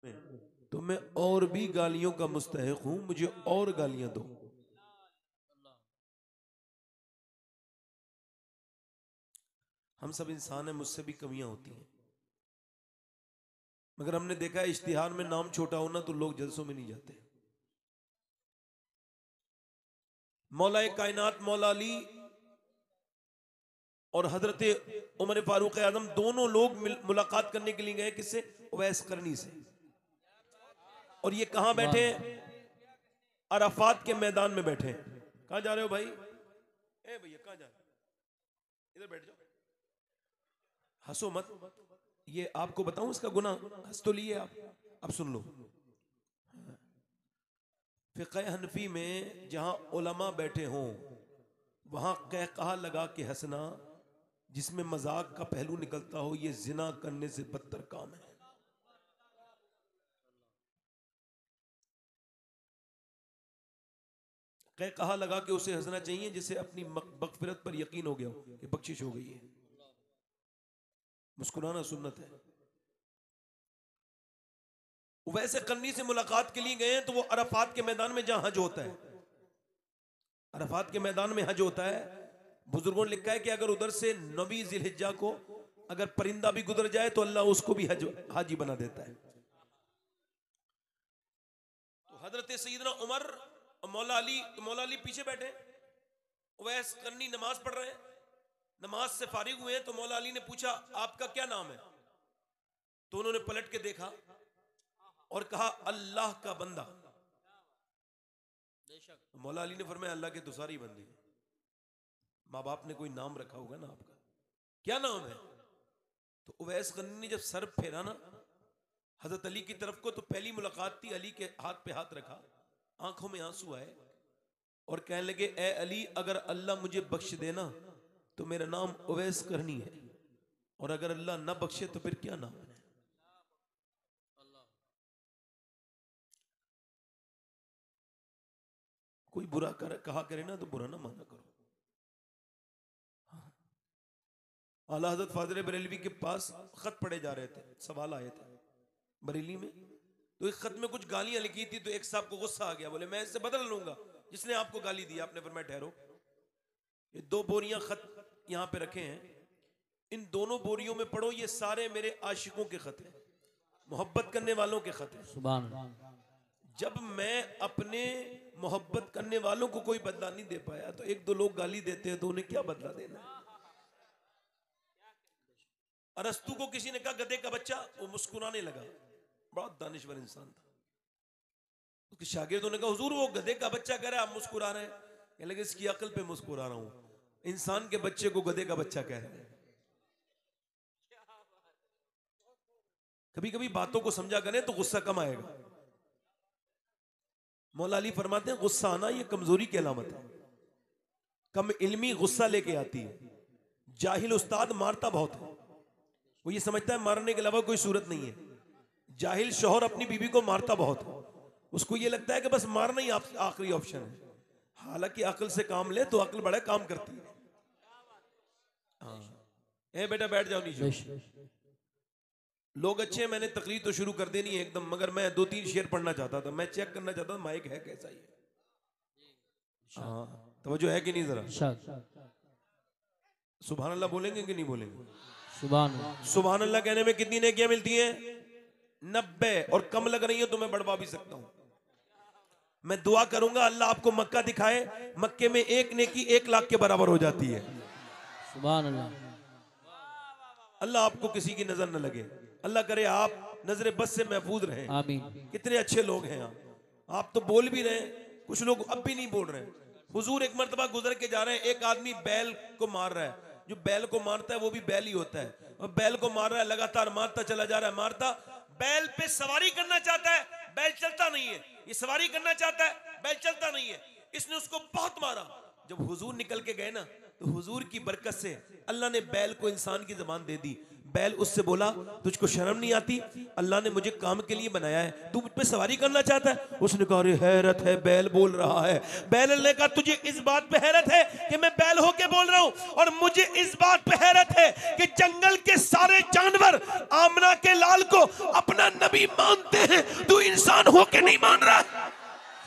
तो मैं और भी गालियों का मुस्तहिक हूं, मुझे और गालियां दो। हम सब इंसान हैं, मुझसे भी कमियां होती हैं, मगर हमने देखा है इश्तिहार में नाम छोटा होना तो लोग जलसों में नहीं जाते। मौला कायनात मौला अली और हजरत उमर फारूक आजम दोनों लोग मुलाकात करने के लिए गए, किससे? उवैस करनी से। और ये कहां बैठे? अराफात के मैदान में बैठे। कहां जा रहे हो भाई? ए भैया कहां जा रहे हो? इधर बैठ जाओ, हंसो मत। ये आपको बताऊं इसका गुनाह? हंस तो लिए आप, अब सुन लो। फिक़्ह हनफी में जहां उलमा बैठे हों वहां कहकहा लगा के हंसना जिसमें मजाक का पहलू निकलता हो, ये जिना करने से बदतर काम है। कहकहा लगा के उसे हंसना चाहिए जिसे अपनी मग़फ़िरत पर यकीन हो गया हो कि बख्शिश हो गई है। मुस्कुराना सुन्नत है। वैसे करनी से मुलाकात के लिए गए हैं तो वो अरफात के मैदान में जहां हज होता है, अरफात के मैदान में हज होता है। बुजुर्गों ने लिखा है कि अगर उधर से 9 ज़िलहिज्जा को अगर परिंदा भी गुजर जाए तो अल्लाह उसको भी हाजी बना देता है। तो हजरत सईदना उमर और मौला अली पीछे बैठे, उवैस करनी नमाज पढ़ रहे हैं। नमाज से फारिग हुए तो मौला अली ने पूछा आपका क्या नाम है? तो उन्होंने पलट के देखा और कहा अल्लाह का बंदा। मौला अली ने फरमाया अल्लाह के तो सारी बंदे। माँ बाप ने कोई नाम रखा होगा ना आपका, क्या नाम है? तो उवैस करनी ने जब सर फेरा ना हजरत अली की तरफ को, तो पहली मुलाकात थी, अली के हाथ पे हाथ रखा, आंखों में आंसू आए और कहने लगे ए अली, अगर अल्लाह मुझे बख्श देना तो मेरा नाम उवैस करनी है, और अगर अल्लाह ना बख्शे तो फिर क्या नाम है? कोई बुरा कहा करे ना तो बुरा ना माना करो। आला हजरत फाजिल बरेलवी के पास खत पढ़े जा रहे थे, सवाल आए थे बरेली में, तो एक खत में कुछ गालियां लिखी थी। तो एक साहब को गुस्सा आ गया, बोले मैं इससे बदल लूंगा जिसने आपको गाली दी। आपने फरमाया ठहरो, ये 2 बोरियां खत यहां पे रखे हैं, इन दोनों बोरियों में पढ़ो, ये सारे मेरे आशिकों के खत हैं, मोहब्बत करने वालों के खत हैं। सुभान अल्लाह। जब मैं अपने मोहब्बत करने वालों को कोई बदला नहीं दे पाया तो 1-2 लोग गाली देते हैं तो उन्हें क्या बदला देना? अरस्तु को किसी ने कहा गधे का बच्चा, वो मुस्कुराने लगा, बहुत दानिश्वर इंसान था। उसके शागिर्दों ने कहा हुजूर वो गधे का बच्चा कह रहा है, आप मुस्कुरा रहे हैं। कहने लगे इसकी अकल पे मुस्कुरा रहा हूं, इंसान के बच्चे को गधे का बच्चा कह रहे हैं। कभी कभी बातों को समझा करें तो गुस्सा कम आएगा। मौला अली फरमाते हैं गुस्सा आना ये कमजोरी की अलामत है। कम इल्मी गुस्सा लेके आती है। जाहिल उस्ताद मारता बहुत है, वो ये समझता है मारने के अलावा कोई सूरत नहीं है। जाहिल शौहर अपनी बीवी को मारता बहुत है, उसको ये लगता है कि बस मारना ही आखिरी ऑप्शन है। हालांकि अकल से काम ले तो अकल बड़ा काम करती है। हाँ, ए बेटा बैठ जाओ नीचे। लोग अच्छे हैं, मैंने तकलीफ तो शुरू कर देनी है एकदम, मगर मैं 2-3 शेर पढ़ना चाहता था, मैं चेक करना चाहता था माइक है कैसा ही है। हाँ तवज्जो है कि नहीं? जरा सुभान अल्लाह बोलेंगे कि नहीं बोलेंगे? सुभान अल्लाह कहने में कितनी नेकियां मिलती हैं? 90। और कम लग रही है तो मैं बढ़वा भी सकता हूं। मैं दुआ करूंगा अल्लाह आपको मक्का दिखाए, मक्के में एक नेकी 1 लाख के बराबर हो जाती है। सुभान अल्लाह। अल्लाह आपको किसी की नजर न लगे, अल्लाह करे आप नजर बस से महफूज रहे। आमीन। कितने अच्छे लोग हैं आप तो बोल भी रहे हैं, कुछ लोग अब भी नहीं बोल रहे हैं। हुजूर एक मर्तबा गुजर के जा रहे हैं, एक आदमी बैल को मार रहा है। जो बैल को मारता है वो भी बैल ही होता है, और बैल को मार रहा है, लगातार मारता चला जा रहा है, मारता। बैल पे सवारी करना चाहता है, बैल चलता नहीं है। ये सवारी करना चाहता है, बैल चलता नहीं है। इसने उसको बहुत मारा। जब हुजूर निकल के गए ना तो हुजूर की बरकत से अल्लाह ने बैल को इंसान की जबान दे दी। बैल उससे बोला तुझको शर्म नहीं आती, अल्लाह ने मुझे काम के लिए बनाया है, तू मुझ पे सवारी करना चाहता है? उसने कहा अरे हैरत है, बैल बोल रहा है। बैल ने कहा तुझे इस बात पे हैरत है कि मैं बैल होके बोल रहा हूं, और मुझे इस बात पे हैरत है कि जंगल के सारे जानवर आमना के लाल को अपना नबी मानते हैं, तू इंसान होके नहीं मान रहा।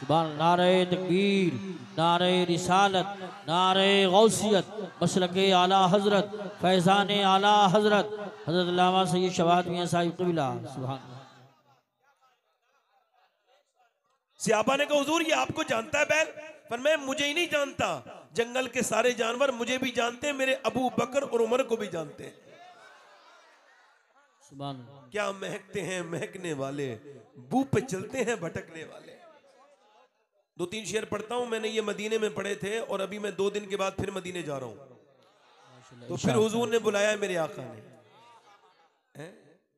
नारे तकबीर, नारे रिसालत, नारे गौसियत, मसलके आला हजरत, फैज़ान आला हजरत हजरत अल्लामा सैयद शवाहत मियां साहिब क़िबला। सुभान। सहाबा ने कहा हुजूर ये आपको जानता है बैल? पर मैं मुझे ही नहीं जानता, जंगल के सारे जानवर मुझे भी जानते हैं, मेरे अबू बकर और उमर को भी जानते हैं। सुभान। क्या महकते हैं महकने वाले, बू पे चलते हैं भटकने वाले। 2-3 शेर पढ़ता हूं, मैंने ये मदीने में पढ़े थे और अभी मैं 2 दिन के बाद फिर मदीने जा रहा हूं। तो फिर हुजूर ने बुलाया मेरे आका ने,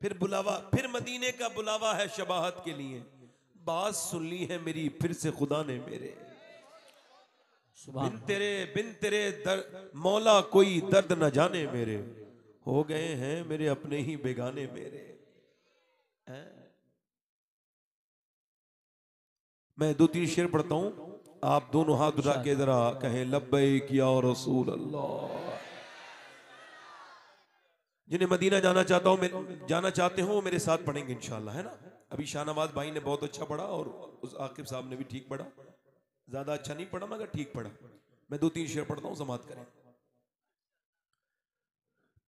फिर बुलावा, फिर मदीने का बुलावा है शबाहत के लिए। बात सुन ली है मेरी फिर से खुदा ने मेरे, बिन तेरे मौला कोई दर्द न जाने मेरे, हो गए हैं मेरे अपने ही बेगाने मेरे। मैं 2-3 शेर पढ़ता हूं, आप दोनों हाथ उठा के जरा कहें लब्बैक या रसूल अल्लाह। जिन्हें मदीना जाना चाहते हो मेरे साथ पढ़ेंगे इंशाल्लाह, है ना। अभी शाहनवाज भाई ने बहुत अच्छा पढ़ा और उस आकिब साहब ने भी ठीक पढ़ा, ज्यादा अच्छा नहीं पढ़ा मगर ठीक पढ़ा। मैं 2-3 शेर पढ़ता हूं, समाप्त करें।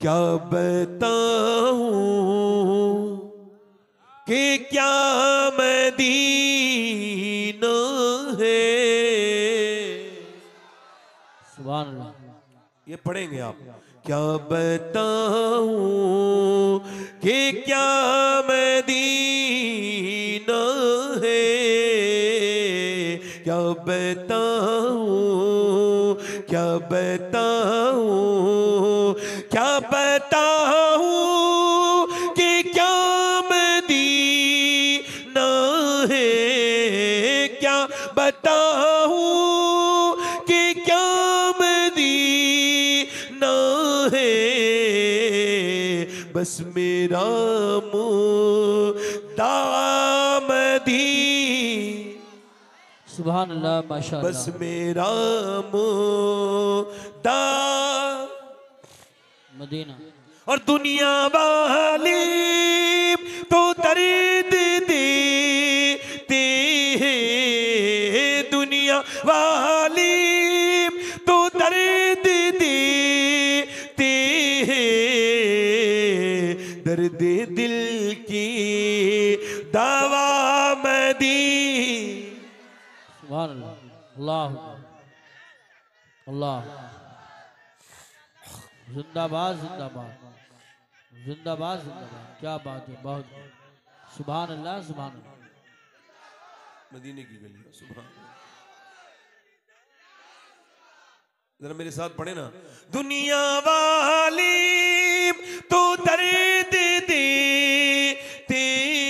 क्या बताऊं कि क्या मदीना है। सुभान अल्लाह। ये पढ़ेंगे आप। क्या बताऊं कि क्या मदीना है, क्या बताऊं, क्या बताऊं, क्या बताऊं कि क्या मदीना है, क्या बताऊं कि क्या मदीना है। बस मेरा मुद्दा मदीना, सुभान अल्लाह, माशाअल्लाह। बस मेरा मुद्दा मदीना। और दुनिया वाली तो दर्द देते हैं, दुनिया वाली तो दर्द देते हैं, दर्द दिल की दवा मदीना। सुभान अल्लाह, अल्लाह, जिंदाबाद जिंदाबाद जिंदाबाद जिंदाबाद। क्या बात है, बहुत सुभान अल्लाह, सुभान अल्लाह। मदीने की गली, सुभान। जरा मेरे साथ पढ़े ना। दुनिया वाली तो दर्द देते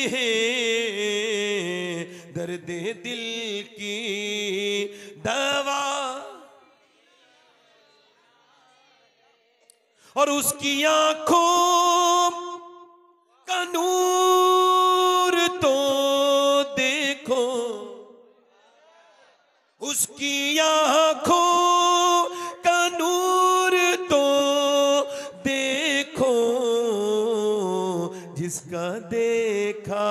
हैं, दर्द दिल की दवा, और उसकी आंखों का नूर तो देखो, उसकी आंखों का नूर तो देखो, जिसका देखा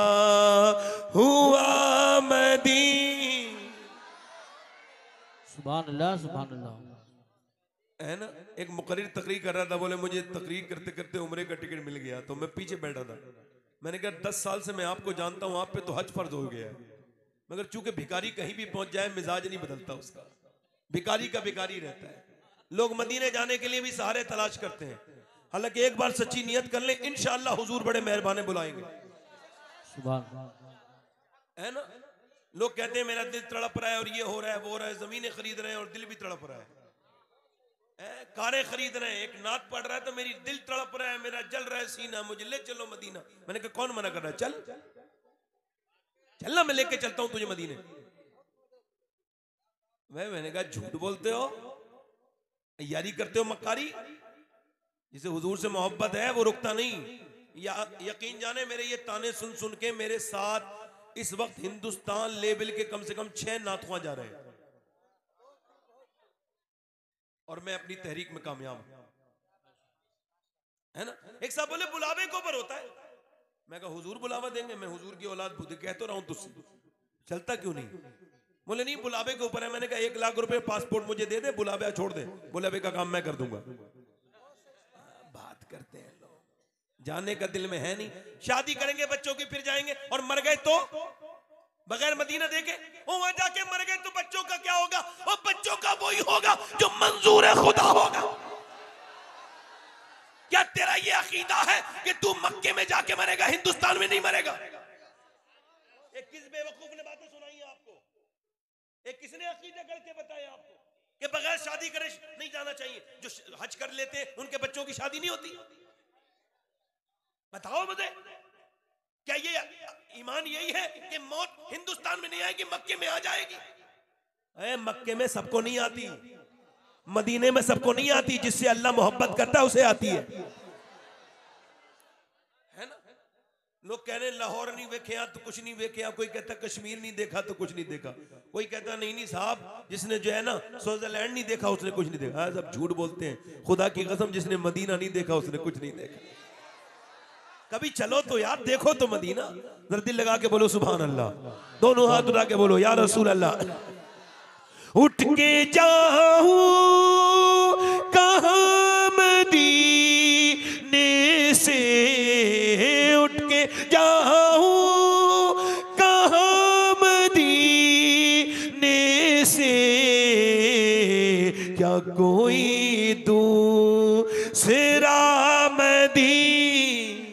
हुआ मदीना। सुभान अल्लाह, सुभान अल्लाह। है ना। एक मुकर्रिर तकरीर कर रहा था, बोले मुझे तकरीर करते करते उम्रे का टिकट मिल गया, तो मैं पीछे बैठा था। मैंने कहा 10 साल से मैं आपको जानता हूं, आप पे तो हज फर्ज हो गया है, मगर चूंकि भिखारी कहीं भी पहुंच जाए मिजाज नहीं बदलता उसका, भिखारी का भिखारी रहता है। लोग मदीने जाने के लिए भी सहारे तलाश करते हैं, हालांकि एक बार सच्ची नियत कर लें, इंशाअल्लाह हुजूर बड़े मेहरबान बुलाएंगे। सुभान। है ना। लोग कहते हैं मेरा दिल तड़प रहा है और ये हो रहा है वो हो रहा है, जमीनें खरीद रहे हैं और दिल भी तड़प रहा है, कारें खरीद रहे हैं, एक नात पढ़ रहा है तो मेरी दिल तड़प रहा है, मेरा जल रहा है सीना, मुझे ले चलो मदीना। मैंने कहा कौन मना कर रहा है, चल चलना, मैं लेके चलता हूं तुझे मदीने। मैंने कहा झूठ बोलते हो, यारी करते हो मक्कारी, जिसे हुजूर से मोहब्बत है वो रुकता नहीं। यकीन जाने मेरे ये ताने सुन सुन के मेरे साथ इस वक्त हिंदुस्तान लेवल के कम से कम 6 नातुआ जा रहे हैं और मैं अपनी तहरीक में कामयाब हूं, है ना। एक साहब बोले बुलावे को ऊपर होता है, मैं कहा हुजूर बुलावा देंगे, मैं हुजूर की औलाद खुद कह तो रहा हूं तुझसे, चलता क्यों नहीं। बोले नहीं बुलावे के ऊपर है। मैंने कहा 1 लाख रुपए पासपोर्ट मुझे दे दे, बुलावे छोड़ दे, बुलावे का काम मैं कर दूंगा। बात करते हैं लोग, जाने का दिल में है नहीं। शादी करेंगे बच्चों की, फिर जाएंगे और मर गए तो बगैर मदीना देखे वहां जाके मर गए तो बच्चों का क्या होगा। और बच्चों का वही होगा जो मंजूर है खुदा होगा। क्या तेरा ये अकीदा है कि तू मक्के में जाके मरेगा, हिंदुस्तान में नहीं मरेगा। एक किस बेवकूफ ने बातें सुनाई है आपको, एक किसने अकीदा करके बताया आपको कि बगैर शादी करे नहीं जाना चाहिए। जो हज कर लेते हैं उनके बच्चों की शादी नहीं होती। बताओ मुझे, क्या ये ईमान यही है कि मौत हिंदुस्तान में नहीं आएगी, मक्के में आ जाएगी। अरे मक्के में सबको नहीं आती, मदीने में सबको नहीं आती, जिससे अल्लाह मोहब्बत करता है उसे आती है ना। लोग कह रहे लाहौर नहीं वेख्या तो कुछ नहीं वेख्या, कोई कहता कश्मीर नहीं देखा तो कुछ नहीं देखा, कोई कहता नहीं साहब जिसने जो है ना स्विट्जरलैंड नहीं देखा उसने कुछ नहीं देखा। सब झूठ बोलते हैं, खुदा की कसम जिसने मदीना नहीं देखा उसने कुछ नहीं देखा। कभी चलो तो यार देखो तो मदीना, जरा दिल लगा के बोलो सुभान अल्लाह, दोनों हाथ उठा के बोलो या रसूल अल्लाह। उठ के जाऊं कहाँ मदीने से, उठ के जाऊं कहाँ मदीने से, क्या कोई दूसरा मदीना,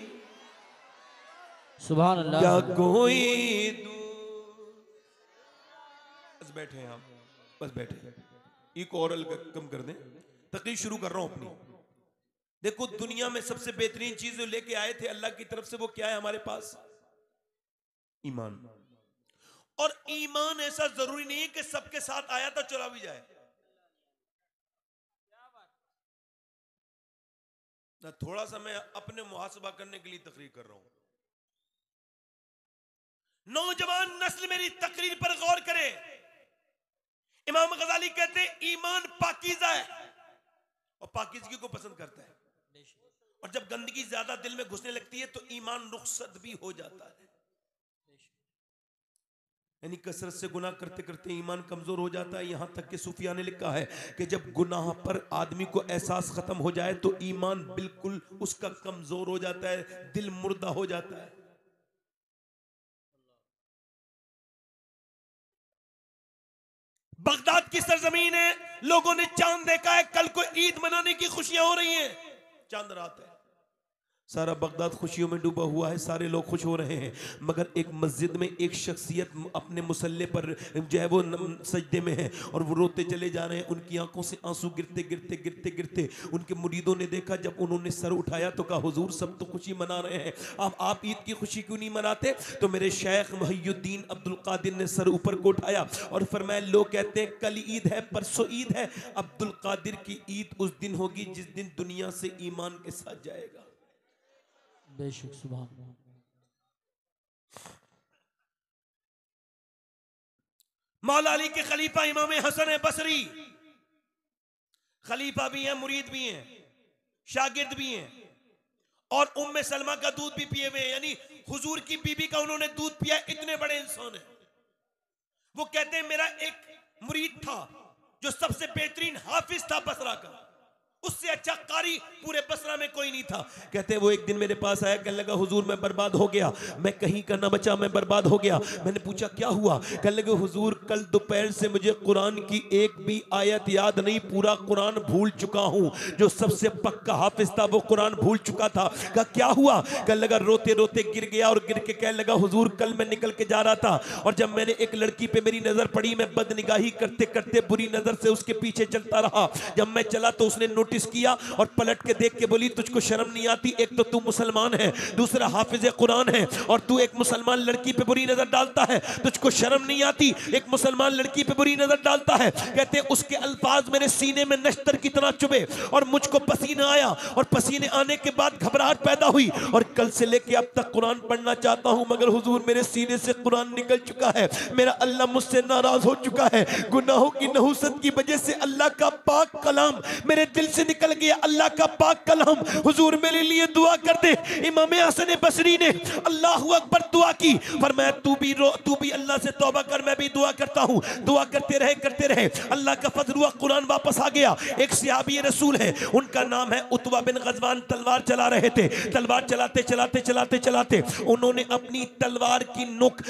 सुभान अल्लाह, क्या कोई बस बैठे हैं आप, बस बैठे। एक और कम कर दें, तकरीर शुरू कर रहा हूं अपनी। देखो दुनिया में सबसे बेहतरीन चीज जो लेके आए थे अल्लाह की तरफ से वो क्या है हमारे पास? ईमान। और ईमान ऐसा जरूरी नहीं है कि सबके साथ आया तो चला भी जाए ना। थोड़ा सा मैं अपने मुहासबा करने के लिए तकरीर कर रहा हूं। नौजवान नस्ल मेरी तकरीर पर गौर करे। इमाम गजाली कहते हैं ईमान पाकीज़ा है और पाकीज़गी को पसंद करता है, और जब गंदगी ज्यादा दिल में घुसने लगती है तो ईमान रुखसत भी हो जाता है। यानी कसरत से गुनाह करते करते ईमान कमजोर हो जाता है। यहां तक कि सूफिया ने लिखा है कि जब गुनाह पर आदमी को एहसास खत्म हो जाए तो ईमान बिल्कुल उसका कमजोर हो जाता है, दिल मुर्दा हो जाता है। बगदाद की सरजमीन है, लोगों ने चांद देखा है, कल को ईद मनाने की खुशियां हो रही हैं, चांद रात है, सारा बगदाद खुशियों में डूबा हुआ है, सारे लोग खुश हो रहे हैं। मगर एक मस्जिद में एक शख्सियत अपने मुसल्ले पर जो है वो सजदे में है और वो रोते चले जा रहे हैं, उनकी आंखों से आंसू गिरते गिरते गिरते गिरते उनके मुरीदों ने देखा, जब उन्होंने सर उठाया तो कहा हुजूर सब तो खुशी मना रहे हैं, आप ईद की खुशी क्यों नहीं मनाते? तो मेरे शेख मुहियुद्दीन अब्दुल कादिर ने सर ऊपर को उठाया और फरमाया लोग कहते हैं कल ईद है, परसों ईद है, अब्दुल कादिर की ईद उस दिन होगी जिस दिन दुनिया से ईमान के साथ जाएगा। बेशक सुभान अल्लाह। मौला अली के खलीफा इमाम हसन बसरी खलीफा भी हैं, मुरीद भी हैं, शागिर्द भी हैं, और उम्मे सलमा का दूध भी पिए हुए हैं, यानी हुजूर की बीबी का उन्होंने दूध पिया। इतने बड़े इंसान हैं। वो कहते हैं मेरा एक मुरीद था जो सबसे बेहतरीन हाफिज था बसरा का, उससे अच्छा कारी पूरे बसरा में कोई नहीं था। कहते हैं वो एक दिन मेरे पास आया, कहने लगा हुजूर मैं बर्बाद हो गया, मैं कहीं का ना बचा, मैं बर्बाद हो गया। मैंने पूछा क्या हुआ? कहने लगे हुजूर कल दोपहर से मुझे कुरान की एक भी आयत याद नहीं, पूरा कुरान भूल चुका हूं। जो सबसे पक्का हाफिज था वो कुरान भूल चुका था। कहा क्या हुआ? कहने लगा रोते रोते गिर गया और गिर के कहने लगा हुजूर कल मैं निकल के जा रहा था और जब मैंने एक लड़की पे मेरी नजर पड़ी, मैं बदनिगाही करते करते बुरी नजर से उसके पीछे चलता रहा। जब मैं चला तो उसने नोटिस नोटिस किया और पलट के देख के बोली तुझको शर्म नहीं आती? एक तो तू मुसलमान है, दूसरा हाफिज कुरान है, और तू एक मुसलमान लड़की पे बुरी नजर डालता है, तुझको शर्म नहीं आती? एक मुसलमान लड़की पे बुरी नजर डालता है। कहते उसके अल्फाज मेरे सीने में नश्तर की तरह चुभे और मुझको पसीना आया, और पसीने आने के बाद घबराहट पैदा हुई, और कल से लेके अब तक कुरान पढ़ना चाहता हूं मगर हुजूर मेरे सीने से कुरान निकल चुका है, मेरा अल्लाह मुझसे नाराज हो चुका है, गुनाहों की नहुसत की वजह से अल्लाह का पाक कलाम मेरे दिल से निकल गया, अल्लाह का पाक कलाम हुजूर मेरे लिए दुआ कर दे। इमाम हसन बसरी ने अल्लाहू अकबर दुआ की, फरमाया तू भी अल्लाह से तौबा कर, मैं भी दुआ करता हूं। दुआ करते रहे, अल्लाह का फजल हुआ, कुरान वापस आ गया। एक सहाबी रसूल है, उनका नाम है उतबा बिन गजवान, तलवार चला रहे थे। तलवार चलाते उन्होंने अपनी तलवार की नोक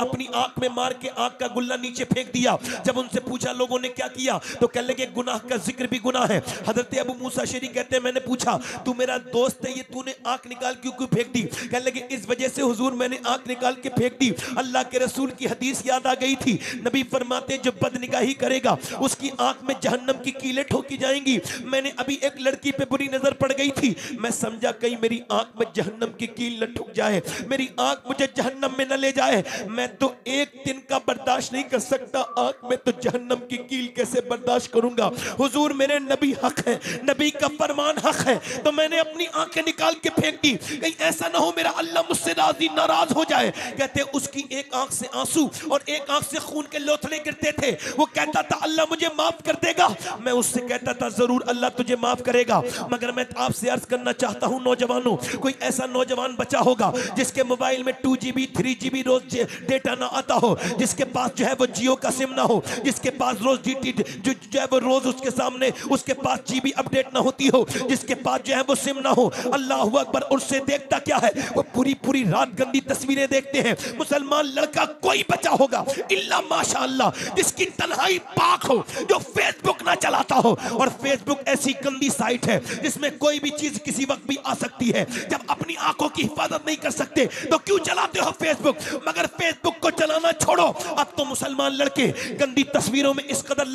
अपनी आंख में मार के आंख का गुल्ला नीचे फेंक दिया। जब उनसे पूछा लोगों ने क्या किया तो कहने लगे गुनाह का जिक्र भी गुनाह है। हजरत अबू मूसा शरी कहते हैं मैंने पूछा तू मेरा दोस्त है, ये तूने आंख निकाल क्यों फेंक दी? कहने लगे इस वजह से हुजूर मैंने आंख निकाल के फेंक दी, अल्लाह के रसूल की हदीस याद आ गई थी। नबी फरमाते जो बदनिगाही करेगा उसकी आंख में जहन्नम की कीलें ठोकी जाएंगी। मैंने अभी एक लड़की पे बुरी नजर पड़ गई थी, मैं समझा कहीं मेरी आंख में जहन्नम की कील न ठुक जाए, मेरी आंख मुझे जहन्नम में न ले जाए। मैं तो एक दिन का बर्दाश्त नहीं कर सकता, आंख में तो जहन्नम की कील कैसे बर्दाश्त करूंगा? हुजूर मेरे नबी हक है, नबी का फरमान हक है, तो मैंने अपनी आंखें निकाल के फेंक दी, कहीं ऐसा ना हो मेरा अल्लाह मुझसे नाराज हो जाए। कहते उसकी एक आंख से आंसू और एक आंख से खून के लोथड़े गिरते थे। वो कहता था अल्लाह मुझे माफ कर देगा, मैं उससे कहता था जरूर अल्लाह तुझे माफ करेगा। मगर मैं आपसे अर्ज करना चाहता हूं नौजवानों, कोई ऐसा नौजवान बचा होगा जिसके मोबाइल में 2GB 3GB रोज डेटा ना आता हो, जिसके पास जो है वो जियो का सिम ना हो, जिसके पास रोज जीटी जो है वो रोज उसके सामने उसके पास जीबी अपडेट ना होती हो, जिसके पास जो है वो सिम ना हो। अल्लाह अकबर, उससे देखता क्या है? वो पूरी रात गंदी तस्वीरें देखते हैं। मुसलमान लड़का कोई बचा होगा इल्ला माशाअल्लाह जिसकी तन्हाई पाक हो, जो फेसबुक ना चलाता हो। और फेसबुक ऐसी गंदी साइट है जिसमें कोई भी चीज किसी वक्त भी आ सकती है। जब अपनी आंखों की हिफाजत नहीं कर सकते तो क्यों चलाते हो फेसबुक? मगर फेसबुक को चलाना छोड़ो, अब तो मुसलमान लड़के गंदी तस्वीरों में इस कदर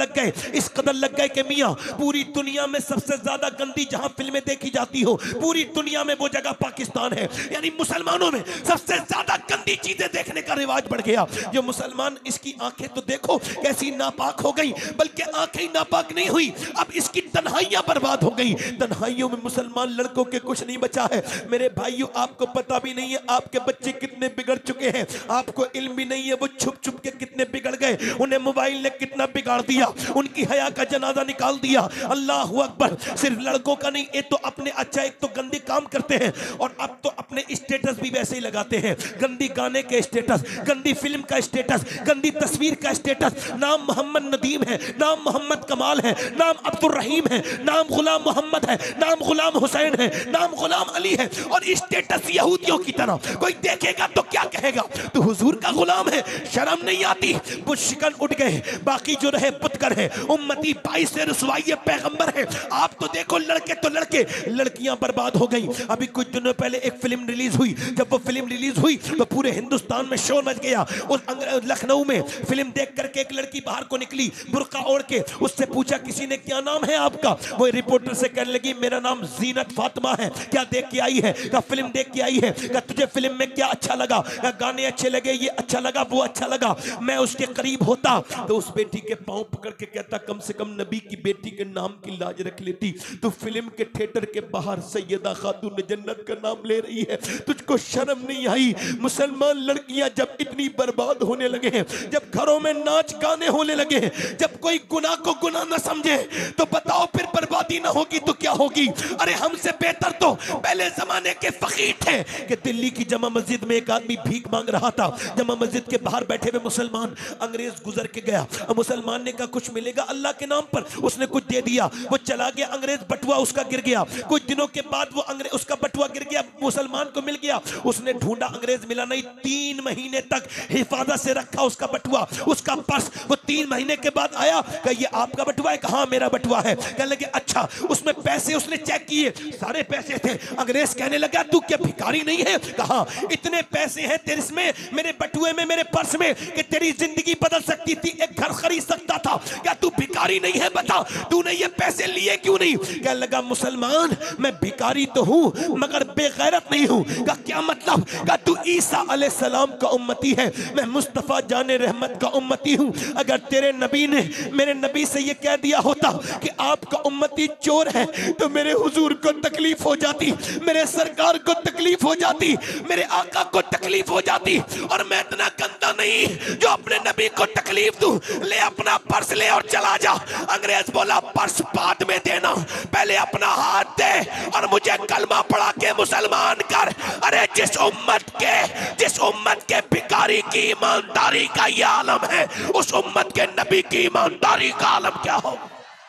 लग गए कि मियां पूरी दुनिया में सबसे ज्यादा गंदी जहां फिल्में देखी जाती हो पूरी दुनिया में वो जगह पाकिस्तान है। यानी मुसलमानों में सबसे ज्यादा गंदी चीजें देखने का रिवाज बढ़ गया। जो मुसलमान, इसकी आंखें तो देखो कैसी नापाक हो गई, बल्कि आंखें ही नापाक नहीं हुई, अब इसकी तन्हाइयां बर्बाद हो गई। तन्हाइयों में मुसलमान लड़कों के कुछ नहीं बचा है। मेरे भाइयों, आपको पता भी नहीं है आपके बच्चे कितने बिगड़ चुके हैं, आपको इल्म भी नहीं है वो छुप छुप के कितने बिगड़ गए, उन्हें मोबाइल ने कितना बिगाड़ दिया, उनकी हया का जनाजा निकाल दिया। अल्लाह अकबर, सिर्फ लड़कों का नहीं, ये तो अपने अच्छा एक तो गंदे काम करते हैं और अब तो अपने स्टेटस भी वैसे ही लगाते हैं, गंदी गाने के स्टेटस, गंदी फिल्म का स्टेटस, गंदी तस्वीर का स्टेटस। नाम मोहम्मद नदीम है, नाम मोहम्मद कमाल है, नाम अब्दुल रहीम है, नाम गुलाम मोहम्मद है, नाम गुलाम हुसैन है, नाम गुलाम अली है, और स्टेटस यहूदियों की तरह। कोई देखेगा तो क्या कहेगा? तो हुजूर का गुलाम है, शर्म नहीं आती? बुत शिकन उठ गए, बाकी जो रहे पुतकर है, उम्मती 22 से रसवाई पैगंबर है। आप तो देखो लड़के तो लड़के, लड़कियां बर्बाद हो गई। अभी कुछ दिनों पहले एक फिल्म रिलीज हुई, जब वो फिल्म रिलीज हुई तो पूरे हिंदुस्तान में शोर मच गया। उस लखनऊ में फिल्म देख करके एक लड़की बाहर को निकली बुर्का ओढ़ के, उससे पूछा किसी ने क्या नाम है आपका? वो रिपोर्टर से कहने लगी मेरा नाम जीनत फातिमा है। क्या देख के आई है? क्या फिल्म देख के आई है? क्या तुझे फिल्म में क्या अच्छा लगा? क्या गाने अच्छे लगे, ये अच्छा लगा, वो अच्छा लगा? मैं उसके करीब होता तो उस बेटी के पांव पकड़ के कहता कम से कम नबी की बेटी के नाम की लाज रख लेती। तो फिल्म के थिएटर के बाहर सैयदा खातून जन्नत का नाम ले रही है, तुझको शर्म नहीं आई? मुसलमान लड़कियां जब इतनी बर्बाद होने लगे हैं, जब घरों में नाच गाने होने लगे हैं, जब कोई गुनाह को गुनाह न समझे, तो बताओ फिर बर्बादी ना होगी तो क्या होगी? अरे हमसे बेहतर तो पहले जमाने के फकीर थे कि दिल्ली की जमा मस्जिद में एक आदमी भीख मांग रहा था। जमा मस्जिद के बाहर बैठे हुए मुसलमान, अंग्रेज गुजर के गया, मुसलमान ने कहा कुछ मिलेगा अल्लाह के नाम पर, उसने कुछ दे दिया, वो चला गया, अंग्रेज बटुआ उसका गिर गया। कुछ दिनों के बाद वो अंग्रेज उसका बटुआ गिर गया, मुसलमान को मिल गया, उसने ढूंढा, अंग्रेज मिला नहीं, 3 महीने तक हिफाजत से रखा उसका बटुआ, उसका पर्स। वो 3 महीने के बाद आया, कहा ये आपका बटुआ है? कहा मेरा बटुआ है। कहने लगे अच्छा, उसमें पैसे उसने चेक किए, सारे पैसे थे। अंग्रेज कहने लगा तू क्या भिखारी नहीं है? कहा इतने पैसे हैं तेरे इसमें, मेरे बटुए में, मेरे पर्स में, कि तेरी जिंदगी बदल सकती थी, एक घर खरीद सकता था। क्या तू भिखारी भिखारी नहीं है, बता तूने ये पैसे लिए क्यों नहीं? कहने लगा मुसलमान मैं भिखारी तो हूं मगर बेगैरत नहीं हूं। का क्या मतलब? का तू ईसा अलैहिस्सलाम का उम्मती है, मैं मुस्तफा जाने रहमत का उम्मती हूं। अगर तेरे नबी ने मेरे नबी से ये कह दिया होता कि आपका उम्मती चोर है तो मेरे हुजूर को तकलीफ हो जाती, मेरे सरकार को तकलीफ हो जाती, मेरे आका को तकलीफ हो जाती। और मैं इतना गंदा नहीं जो अपने नबी को तकलीफ दूं। ले अपना पर्स ले और चला जा। अंग्रेज बोला पर्स बाद में देना, पहले अपना हाथ दे और मुझे कलमा पढ़ा के मुसलमान कर। अरे जिस उम्मत के भिखारी की ईमानदारी का ये आलम है, उस उम्मत के नबी की ईमानदारी का आलम क्या हो?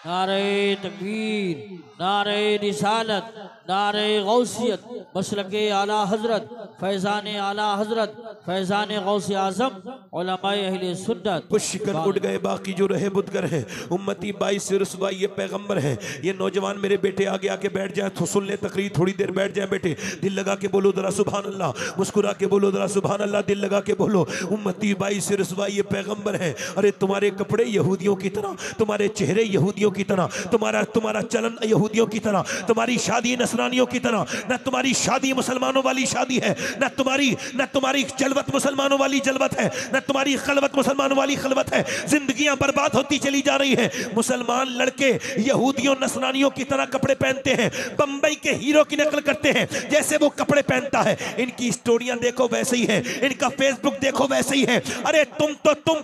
नारे तकबीर, नारे रिसालत, नारे गौसियत, मसलके आला हजरत, फैज़ान आला हजरत, फैज़ान गौस आज़म, उलमाए अहले सुन्नत। कुछ शिकन उठ गए, बाकी जो रहे बुदगर हैं। उम्मती 22 से रुसवा ये पैगंबर हैं। ये नौजवान मेरे बेटे आगे आके बैठ जाए तो सुन ले तकरीर, थोड़ी देर बैठ जाए बेटे। दिल लगा के बोलो जरा सुभान अल्लाह, मुस्कुरा के बोलो जरा सुभान अल्लाह, दिल लगा के बोलो। उम्मती 22 से रुसवा ये पैगंबर हैं। अरे तुम्हारे कपड़े यहूदियों की तरह, तुम्हारे चेहरे यहूदियों की तरह, तुम्हारा चलन यहूदियों की तरह, तुम्हारी शादी नसरानियों की तरह। न तुम्हारी शादी मुसलमानों वाली शादी है, न तुम्हारी जलवत मुसलमानों वाली जलवत है, न तुम्हारी खलवत मुसलमानों वाली खलवत है। जिंदगियां बर्बाद होती चली जा रही हैं। मुसलमान लड़के यहूदियों नसरानियों की तरह कपड़े पहनते हैं, बंबई के हीरो की नकल करते हैं जैसे वो कपड़े पहनता है। इनकी स्टोरियां देखो वैसे ही है, इनका फेसबुक देखो वैसे ही है। अरे तुम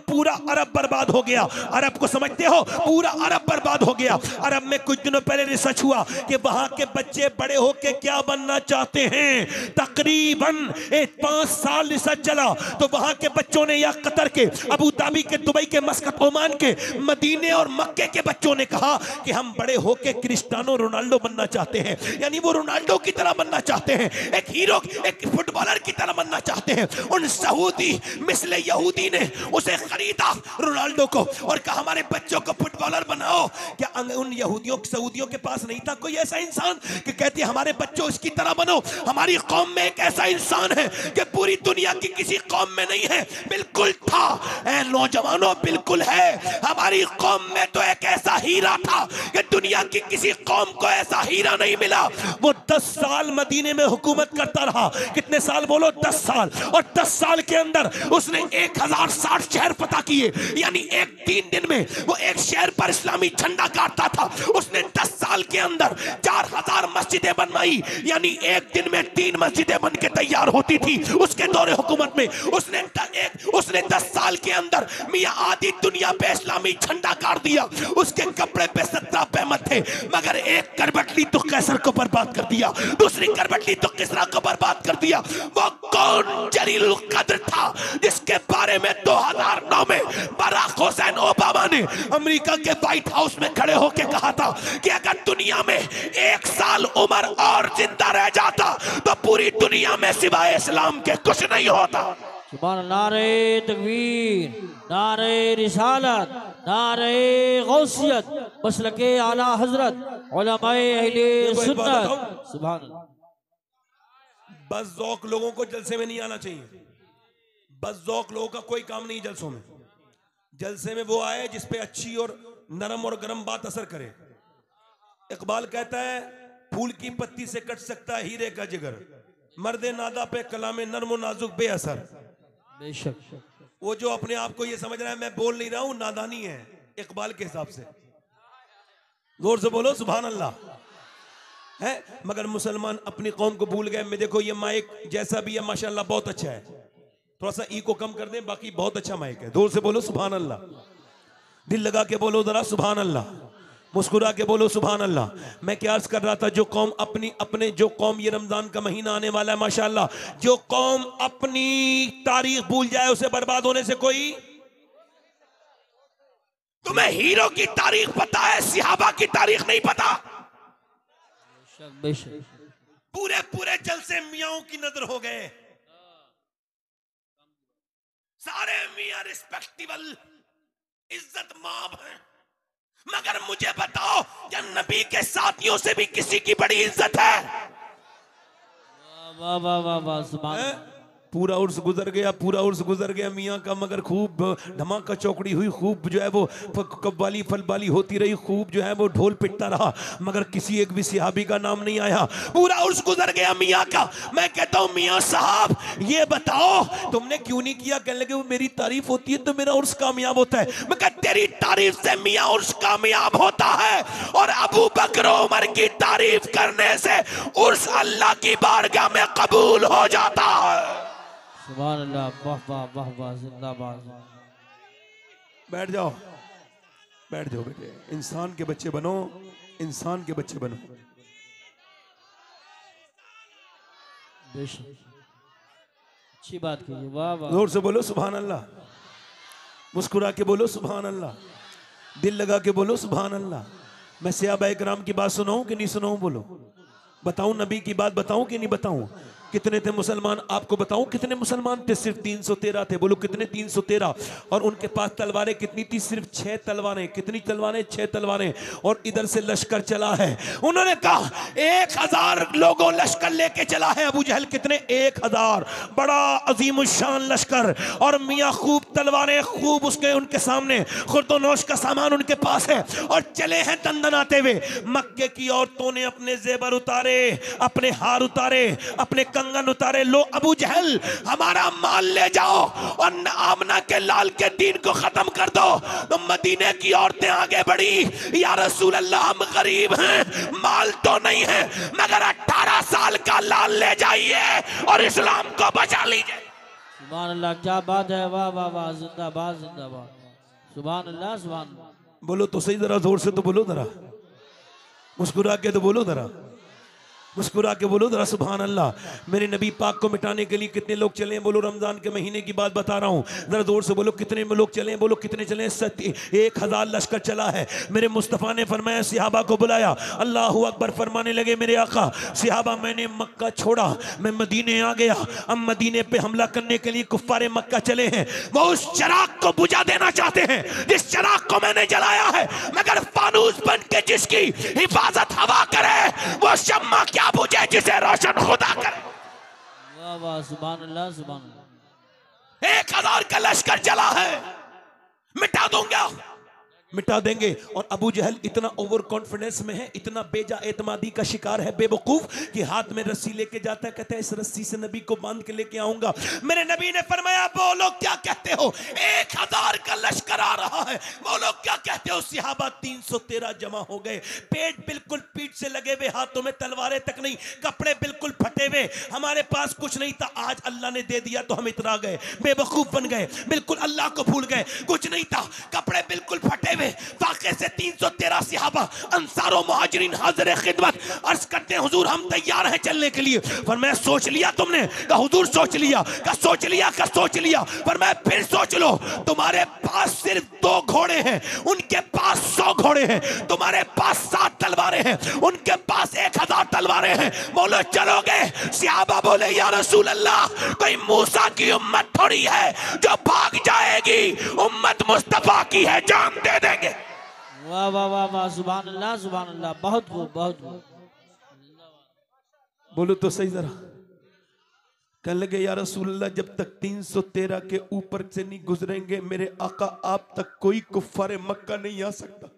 पूरा अरब बर्बाद हो गया। अरब को समझते हो? पूरा अरब बर्बाद हो गया। अरब में कुछ दिनों पहले रिसर्च हुआ कि वहां के बच्चे बड़े होके क्या बनना चाहते हैं। तकरीबन 5 साल रिसर्च चला तो वहां के बच्चों ने, या कतर के, अबू धाबी के, दुबई के, मस्कत, ओमान के, मदीने और मक्के के बच्चों ने कहा कि हम बड़े होके क्रिस्टियानो रोनाल्डो बनना चाहते हैं। यानी वो रोनाल्डो की तरह बनना चाहते हैं, एक हीरो, एक फुटबॉलर की तरह बनना चाहते हैं। उन सऊदी मिस्ले यहूदी ने उसे खरीदा रोनाल्डो को और कहा हमारे बच्चों को फुटबॉलर बनाओ। क्या उन यहूदियों सऊदियों के पास नहीं था कोई ऐसा इंसान कि कहते हमारे बच्चों इसकी तरह बनो? हमारी कौम में एक ऐसा इंसान है कि पूरी दुनिया की किसी कौम में नहीं है। बिल्कुल था ऐ नौजवानों, बिल्कुल है। हमारी कौम में तो एक ऐसा हीरा था कि दुनिया की किसी कौम को ऐसा हीरा नहीं मिला। वो 10 साल मदीने में हुकूमत करता रहा। कितने साल बोलो? 10 साल। और 10 साल के अंदर उसने 1060 शहर फतह किए। यानी 3 दिन में वो एक शहर पर इस्लामी झंडा गाड़ता था। उसने 10 साल के अंदर 4000 मस्जिदें बनवाई। यानी एक दिन में 3 मस्जिदें बन के तैयार होती थी उसके दौरे हुकूमत में। उसने 10 साल के अंदर मियां आधी दुनिया पे इस्लामी झंडा गाड़ दिया। उसके कपड़े पे 17 पैमत थे, मगर एक करबटली तो कैसर को बर्बाद कर दिया, दूसरी करबटली तो किसरा को बर्बाद कर दिया। वो कौन जलीलुल कद्र था जिसके बारे में 2009 में बराक हुसैन ओबामा ने अमेरिका के व्हाइट हाउस में खड़े होकर कहा था कि अगर दुनिया में 1 साल उम्र और जिंदा रह जाता तो पूरी दुनिया में सिवाय इस्लाम के कुछ नहीं होता। सुभान। नारे तकबीर, नारे रिसालत, नारे गौसियत, मसलके आला हजरत, उलमाए अहले सुन्नत। सुभान। बस ज़ौक़ लोगों को जलसे में नहीं आना चाहिए। बस ज़ौक़ लोगों का कोई काम नहीं जलसों में। जलसे में वो आए जिस पे अच्छी और नरम और गर्म बात असर करे। इकबाल कहता है फूल की पत्ती से कट सकता है हीरे का जिगर, मर्दे नादा पे कलामे नर्म और नाजुक बेअसर। बेशक। वो जो अपने आप को ये समझ रहा है मैं बोल नहीं रहा हूं, नादानी है इकबाल के हिसाब से। जोर से बोलो सुभान अल्लाह। है मगर मुसलमान अपनी कौम को भूल गए। मैं देखो ये माइक जैसा भी है माशाल्लाह बहुत अच्छा है, थोड़ा सा ई को कम कर दें, बाकी बहुत अच्छा माइक है। जोर से बोलो सुभान अल्लाह, दिल लगा के बोलो जरा सुभान अल्लाह, मुस्कुरा के बोलो सुभान अल्लाह। मैं क्या अर्ज कर रहा था, जो कौम अपने जो कौम ये रमजान का महीना आने वाला है माशाल्लाह, जो कौम अपनी तारीख भूल जाए उसे बर्बाद होने से कोई। तुम्हें हीरो की तारीख पता है, सिहाबा की तारीख नहीं पता। पूरे पूरे जलसे मियाओं की नजर हो गए। सारे मियां रिस्पेक्टेबल इज्जत माब हैं, मगर मुझे बताओ क्या नबी के साथियों से भी किसी की बड़ी इज्जत है? वाह वाह वाह वाह सुभान। पूरा उर्स गुजर गया, पूरा उर्स गुजर गया मियाँ का, मगर खूब धमाका चौकड़ी हुई, खूब जो है वो कब्बाली फलबाली होती रही, खूब जो है वो ढोल पिटता रहा, मगर किसी एक भी सिहाबी का नाम नहीं आया। पूरा उर्स गुजर गया मियाँ का। मैं कहता हूँ मियाँ साहब ये बताओ तुमने क्यों नहीं किया? कहने लगे वो मेरी तारीफ होती है तो मेरा उर्स कामयाब होता है। मैं कहता तेरी तारीफ से मियाँ उर्स कामयाब होता है, और अबू बकर उमर की तारीफ करने से उर्स अल्लाह की बारगाह में कबूल हो जाता है। सुभान अल्लाह, वाह वाह वाह वाह, जिंदाबाद। बैठ जाओ, बैठ जाओ बेटे, इंसान के बच्चे बनो, इंसान के बच्चे बनो। बेशक अच्छी बात कीजिए, वाह वाह। जोर से बोलो सुभान अल्लाह, मुस्कुरा के बोलो सुभान अल्लाह, दिल लगा के बोलो सुभान अल्लाह। मैं सहाबा इकराम की बात सुनाऊं कि नहीं सुनाऊं? बोलो, बताऊं नबी की बात बताऊं कि नहीं बताऊं? कितने थे मुसलमान? आपको बताऊं कितने मुसलमान थे? सिर्फ 313 थे। बोलो कितने? 313। और उनके पास तलवारें कितनी थी? सिर्फ 6 तलवारें। कितनी तलवारें? 6 तलवारें। और इधर से लश्कर चला है। उन्होंने कहा 1000 लोगों लश्कर लेके चला है। अबू जहल कितने? 1000। बड़ा अजीम शान लश्कर, और मियाँ खूब तलवारें, खूब उसके उनके सामने खुर्दोनोश का सामान उनके पास है, और चले हैं दंदनाते हुए। मक्के की औरतों ने अपने जेबर उतारे, अपने हार उतारे, अपने कंगन उतारे। लो अबू जहल हमारा माल ले जाओ और आमना के लाल के दीन को खत्म कर दो। तो मदीने की औरतें आगे बढ़ी, या रसूल अल्लाह हम गरीब हैं, माल तो नहीं है, मगर 18 साल का लाल ले जाइए और इस्लाम को बचा लीजिए। सुभान अल्लाह, क्या बात है, वाह वाह वाह, जिंदाबाद जिंदाबाद, सुभान अल्लाह सुभान अल्लाह। बोलो तो सही, जरा जोर से तो बोलो, जरा मुस्कुरा के तो बोलो, जरा मुस्कुरा के बोलो जरा सुभान अल्लाह। मेरे नबी पाक को मिटाने के लिए कितने लोग चले हैं? बोलो रमजान के महीने की बात बता रहा हूं, जरा जोर से बोलो कितने लोग चले हैं? बोलो कितने चले? 1000 लश्कर चला है। मेरे मुस्तफ़ा ने फरमाया, सिहाबा को बुलाया, अल्लाह अकबर फरमाने लगे मेरे आका, सिहाबा मैंने मक्का छोड़ा, मैं मदीने आ गया। अब मदीने पे हमला करने के लिए कुफ्फारे मक्का चले हैं। वो उस चिराग को बुझा देना चाहते हैं जिस चिराग को मैंने जलाया है, मगर फानूस बन के जिसकी हिफाजत हवा करे वो शम्मा क्या बुझे जिसे रोशन खुदा करे। वाह वाह, सुभान अल्लाह सुभान अल्लाह। 1000 का लश्कर चला है, मिटा दूंगा, मिटा देंगे। और अबू जहल इतना ओवर कॉन्फिडेंस में है, इतना बेजा एतमादी का शिकार है, बेवकूफ, कि हाथ में रस्सी लेके जाता है, कहता है इस रस्सी से नबी को बांध के लेके आऊंगा। मेरे नबी ने फरमाया, बोलो क्या कहते हो? 1000 का लश्कर आ रहा है, बोलो क्या कहते हो? सिहाबा 313 जमा हो गए, पेट बिल्कुल पीठ से लगे हुए, हाथों में तलवारें तक नहीं, कपड़े बिल्कुल फटे हुए। हमारे पास कुछ नहीं था, आज अल्लाह ने दे दिया तो हम इतरा गए, बेवकूफ बन गए, बिल्कुल अल्लाह को भूल गए। कुछ नहीं था, कपड़े बिल्कुल फटे हुए। वाक़े से 313 सहाबा अंसार और मुहाजिरीन हाज़िर खिदमत, अर्ज करते हैं हुजूर हम तैयार हैं चलने के लिए। पर मैं सोच लिया तुमने? कहा हुजूर सोच लिया। कहा सोच लिया? कहा सोच लिया। पर मैं फिर सोच लो, तुम्हारे पास सिर्फ 2 घोड़े हैं, उनके पास 100 घोड़े हैं, तुम्हारे पास 7 तलवारें हैं, उनके पास 1000 तलवारें हैं, बोलो चलोगे? सहाबा बोले या रसूल अल्लाह, कोई मूसा की उम्मत थोड़ी है जो भाग जाएगी, उम्मत मुस्तफा की है, जान दे देंगे। वाह वाह वाह वाह, सुभान अल्लाह सुभान अल्लाह, बहुत खूब बहुत खूब। बोलो तो सही जरा। कहने लगे या रसूल अल्लाह, जब तक 313 के ऊपर से नहीं गुजरेंगे मेरे आका आप तक कोई कुफ्फारे मक्का नहीं आ सकता,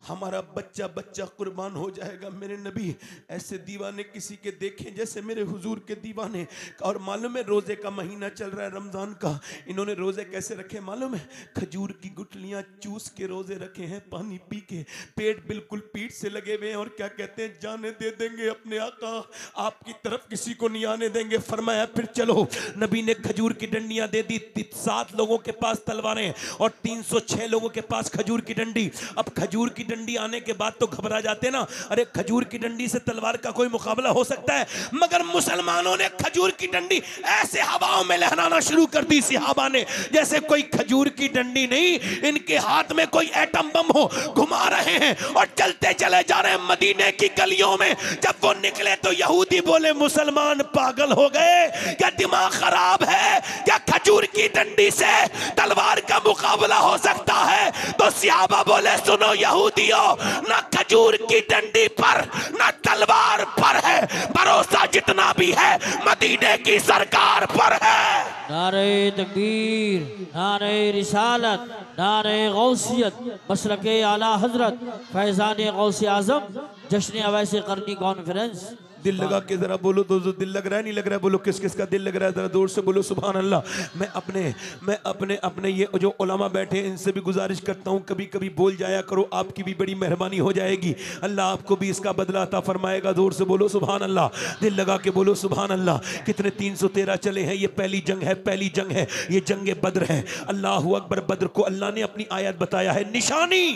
हमारा बच्चा बच्चा कुर्बान हो जाएगा। मेरे नबी ऐसे दीवाने किसी के देखें जैसे मेरे हुजूर के दीवाने। और मालूम है रोज़े का महीना चल रहा है रमज़ान का, इन्होंने रोज़े कैसे रखे मालूम है? खजूर की गुठलियाँ चूस के रोज़े रखे हैं, पानी पी के, पेट बिल्कुल पीठ से लगे हुए हैं, और क्या कहते हैं, जाने दे देंगे अपने आका, आपकी तरफ किसी को नहीं आने देंगे। फरमाया फिर चलो। नबी ने खजूर की डंडियाँ दे दी, 7 लोगों के पास तलवारें और 306 लोगों के पास खजूर की डंडी। अब खजूर की डंडी आने के बाद तो घबरा जाते ना, अरे खजूर की डंडी से तलवार का कोई मुकाबला हो सकता है? मगर मुसलमानों ने खजूर की डंडी ऐसे हवाओं में लहराना शुरू कर दी सहाबा ने, जैसे कोई खजूर की डंडी नहीं, इनके हाथ में कोई एटम बम हो, घुमा रहे हैं और चलते चले जा रहे हैं मदीने की गलियों में। जब वो निकले तो यहूदी बोले मुसलमान पागल हो गए क्या, दिमाग खराब है क्या, खजूर की डंडी से तलवार का मुकाबला हो सकता है? तो सहाबा बोले सुनो यहूदी, यहूदियों, ना खजूर की डंडी पर ना तलवार पर है, भरोसा जितना भी है मदीने की सरकार पर है। नारे तकबीर, नारे रिसालत, नारे गौसियत, मसलके आला हजरत, फैजान गौसे आजम, जश्न अवैसे करनी कॉन्फ्रेंस। दिल लगा के जरा बोलो तो दिल लग रहा है, नहीं लग रहा है बोलो, किस किस का दिल लग रहा है, जरा जोर से बोलो सुभान अल्लाह। मैं अपने अपने ये जो उलमा बैठे हैं इनसे भी गुजारिश करता हूँ, कभी कभी बोल जाया करो, आपकी भी बड़ी मेहरबानी हो जाएगी, अल्लाह आपको भी इसका बदला अता फरमाएगा। जोर से बोलो सुभान अल्लाह, दिल लगा के बोलो सुभान अल्लाह। कितने 313 चले हैं, ये पहली जंग है, पहली जंग है, ये जंग बद्र है। अल्लाह अकबर, बद्र को अल्लाह ने अपनी आयत बताया है, निशानी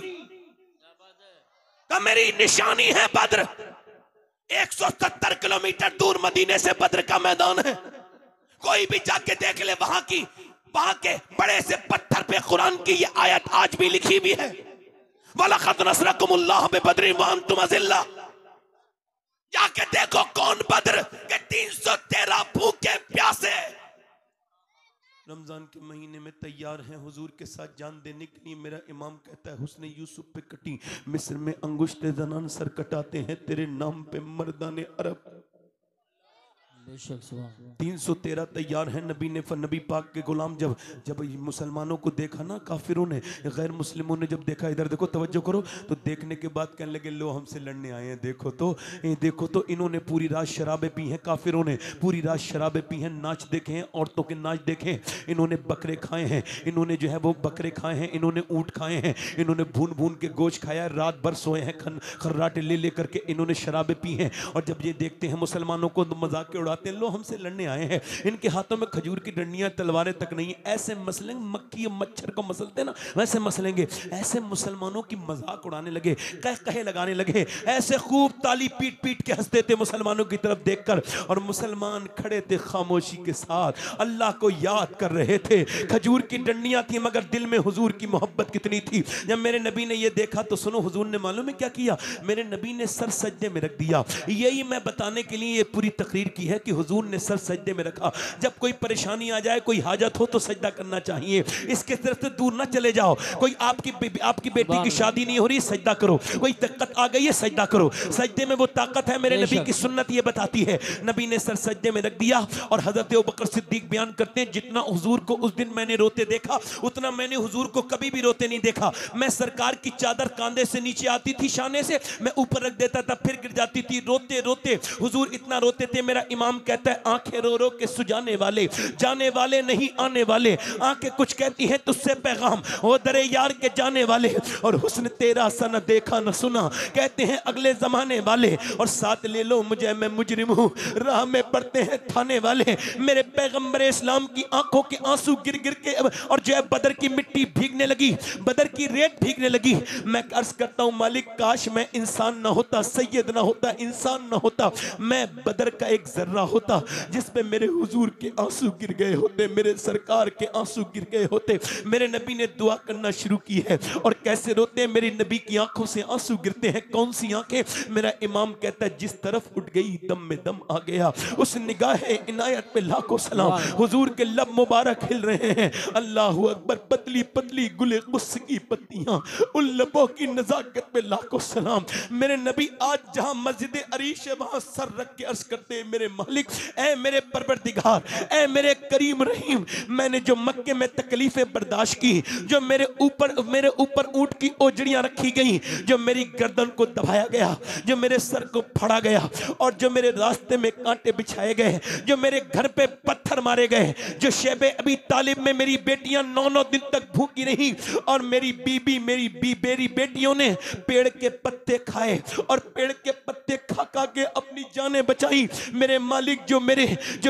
का मेरी निशानी है बद्र। 170 किलोमीटर दूर मदीने से बद्र का मैदान है, कोई भी जाके देख ले, वहां के बड़े से पत्थर पे कुरान की ये आयत आज भी लिखी भी है, वलक़द नसरकुमुल्लाह बिबद्रिन व अंतुम अज़िल्ला। जाके देखो कौन बद्र के 313 भूखे प्यासे रमजान के महीने में तैयार हैं हुजूर के साथ जान देने के लिए। मेरा इमाम कहता है, हुस्न यूसुफ पे कटी मिस्र में अंगुश्ते जनान सर कटाते हैं, तेरे नाम पे मर्दाने अरब। 313 तैयार हैं। नबी ने नबी पाक के गुलाम जब मुसलमानों को देखा ना, काफिरों ने, गैर मुस्लिमों ने जब देखा, इधर देखो तवज्जो करो, तो देखने के बाद कहने लगे लो हमसे लड़ने आए हैं, देखो तो इन्होंने पूरी रात शराबें पी हैं, काफिरों ने पूरी रात शराबें पी हैं, नाच देखे हैं, औरतों के नाच देखे हैं, इन्होंने बकरे खाए हैं, इन्होंने जो है वो बकरे खाए हैं, इन्होंने ऊँट खाए हैं, इन्होंने भून भून के गोश्त खाया, रात भर सोए हैं, खर्राटे ले लेकर के इन्होंने शराबें पी हैं। और जब ये देखते हैं मुसलमानों को तो मजाक के उड़ाते हैं, लो हमसे लड़ने आए हैं, इनके हाथों में खजूर की डंडियां तलवारें तक नहीं, ऐसे मसलेंगे, मक्खी मच्छर को मसलते ना वैसे मसलेंगे। ऐसे मुसलमानों की मजाक उड़ाने लगे, कहे लगाने लगे, ऐसे खूब ताली पीट पीट के हंसते थे मुसलमानों की तरफ देखकर। और मुसलमान खड़े थे खामोशी के साथ, अल्लाह को याद कर रहे थे। खजूर की डंडियां थी मगर दिल में हुजूर की मोहब्बत कितनी थी। जब मेरे नबी ने यह देखा तो सुनो, हुजूर ने मालूम है क्या किया? मेरे नबी ने सर सजदे में रख दिया। यही मैं बताने के लिए ये पूरी तकरीर की है कि हुजूर ने सर सजदे में रखा। जब कोई परेशानी आ जाए, कोई हाजत हो तो सजदा करना चाहिए, इसके तरफ से दूर ना चले जाओ। कोई आपकी बेटी की शादी नहीं हो रही, सजदा करो। कोई दिक्कत आ गई है, सजदा करो। सजदे में वो ताकत है, मेरे नबी की सुन्नत ये बताती है। नबी ने सर सजदे में रख दिया। और हजरत अबू बकर सिद्दीक बयान करते हैं, जितना हुजूर को उस दिन मैंने रोते देखा, उतना मैंने हुजूर को कभी भी रोते नहीं देखा। मैं सरकार की चादर कांधे से नीचे आती थी, शाने से मैं ऊपर रख देता था, फिर गिर जाती थी। रोते रोते हुजूर इतना रोते थे, मेरा इमाम कहता है, आंखें रो रो के सुजाने वाले, जाने वाले नहीं आने वाले। आंखें कुछ कहती हैं तुझसे पैगाम, वो दरे यार के जाने वाले। और हुस्न तेरा सा न देखा न सुना, कहते हैं अगले जमाने वाले। और साथ ले लो मुझे, मैं मुजरिम हूँ, राह में पड़ते हैं थाने वाले। मेरे पैगंबर इस्लाम की आंखों के आंसू गिर गिर के और जो है बदर की मिट्टी भीगने लगी, बदर की रेत भीगने लगी। मैं अर्ज करता हूँ, मालिक काश मैं इंसान ना होता, सैयद ना होता, इंसान ना होता, मैं बदर का एक जर्रा होता जिस पे मेरे हुजूर के आंसू गिर गए होते, मेरे सरकार के आंसू गिर गए होते। मेरे नबी ने दुआ करना शुरू की है। और कैसे रोते हैं, मेरी नबी की आंखों से आंसू गिरते हैं। कौन सी आंखें? मेरा इमाम कहता है, जिस तरफ उठ गई दम में दम आ गया। उस निगाह इनायत पे लाखों सलाम। हुजूर के लब मुबारक हिल रहे हैं। अल्लाह अकबर। पतली पतली गुले गुस्स की पत्तियां, उन लबों की नजाकत पे लाखों सलाम। मेरे नबी आज जहां मस्जिद अरीश है, वहां सर रख के अर्ज करते हैं, मेरे मालिक, ऐ मेरे परवरदिगार, ऐ मेरे करीम रहीम, मैंने जो मक्के में तकलीफें बर्दाश्त की, जो मेरे ऊपर ऊंट की ओजड़ियां रखी गई, जो मेरी गर्दन को दबाया गया, जो मेरे सर को फाड़ा गया, और जो मेरे रास्ते में कांटे बिछाए गए, जो मेरे घर पे पत्थर मारे गए, जो शेबे अभी तालिब में मेरी बेटियां 9-9 दिन तक भूखी रही, और मेरी बेटियों ने पेड़ के पत्ते खाए, और पेड़ के पत्ते खा खा के अपनी जानें बचाई। मेरे मालिक, जो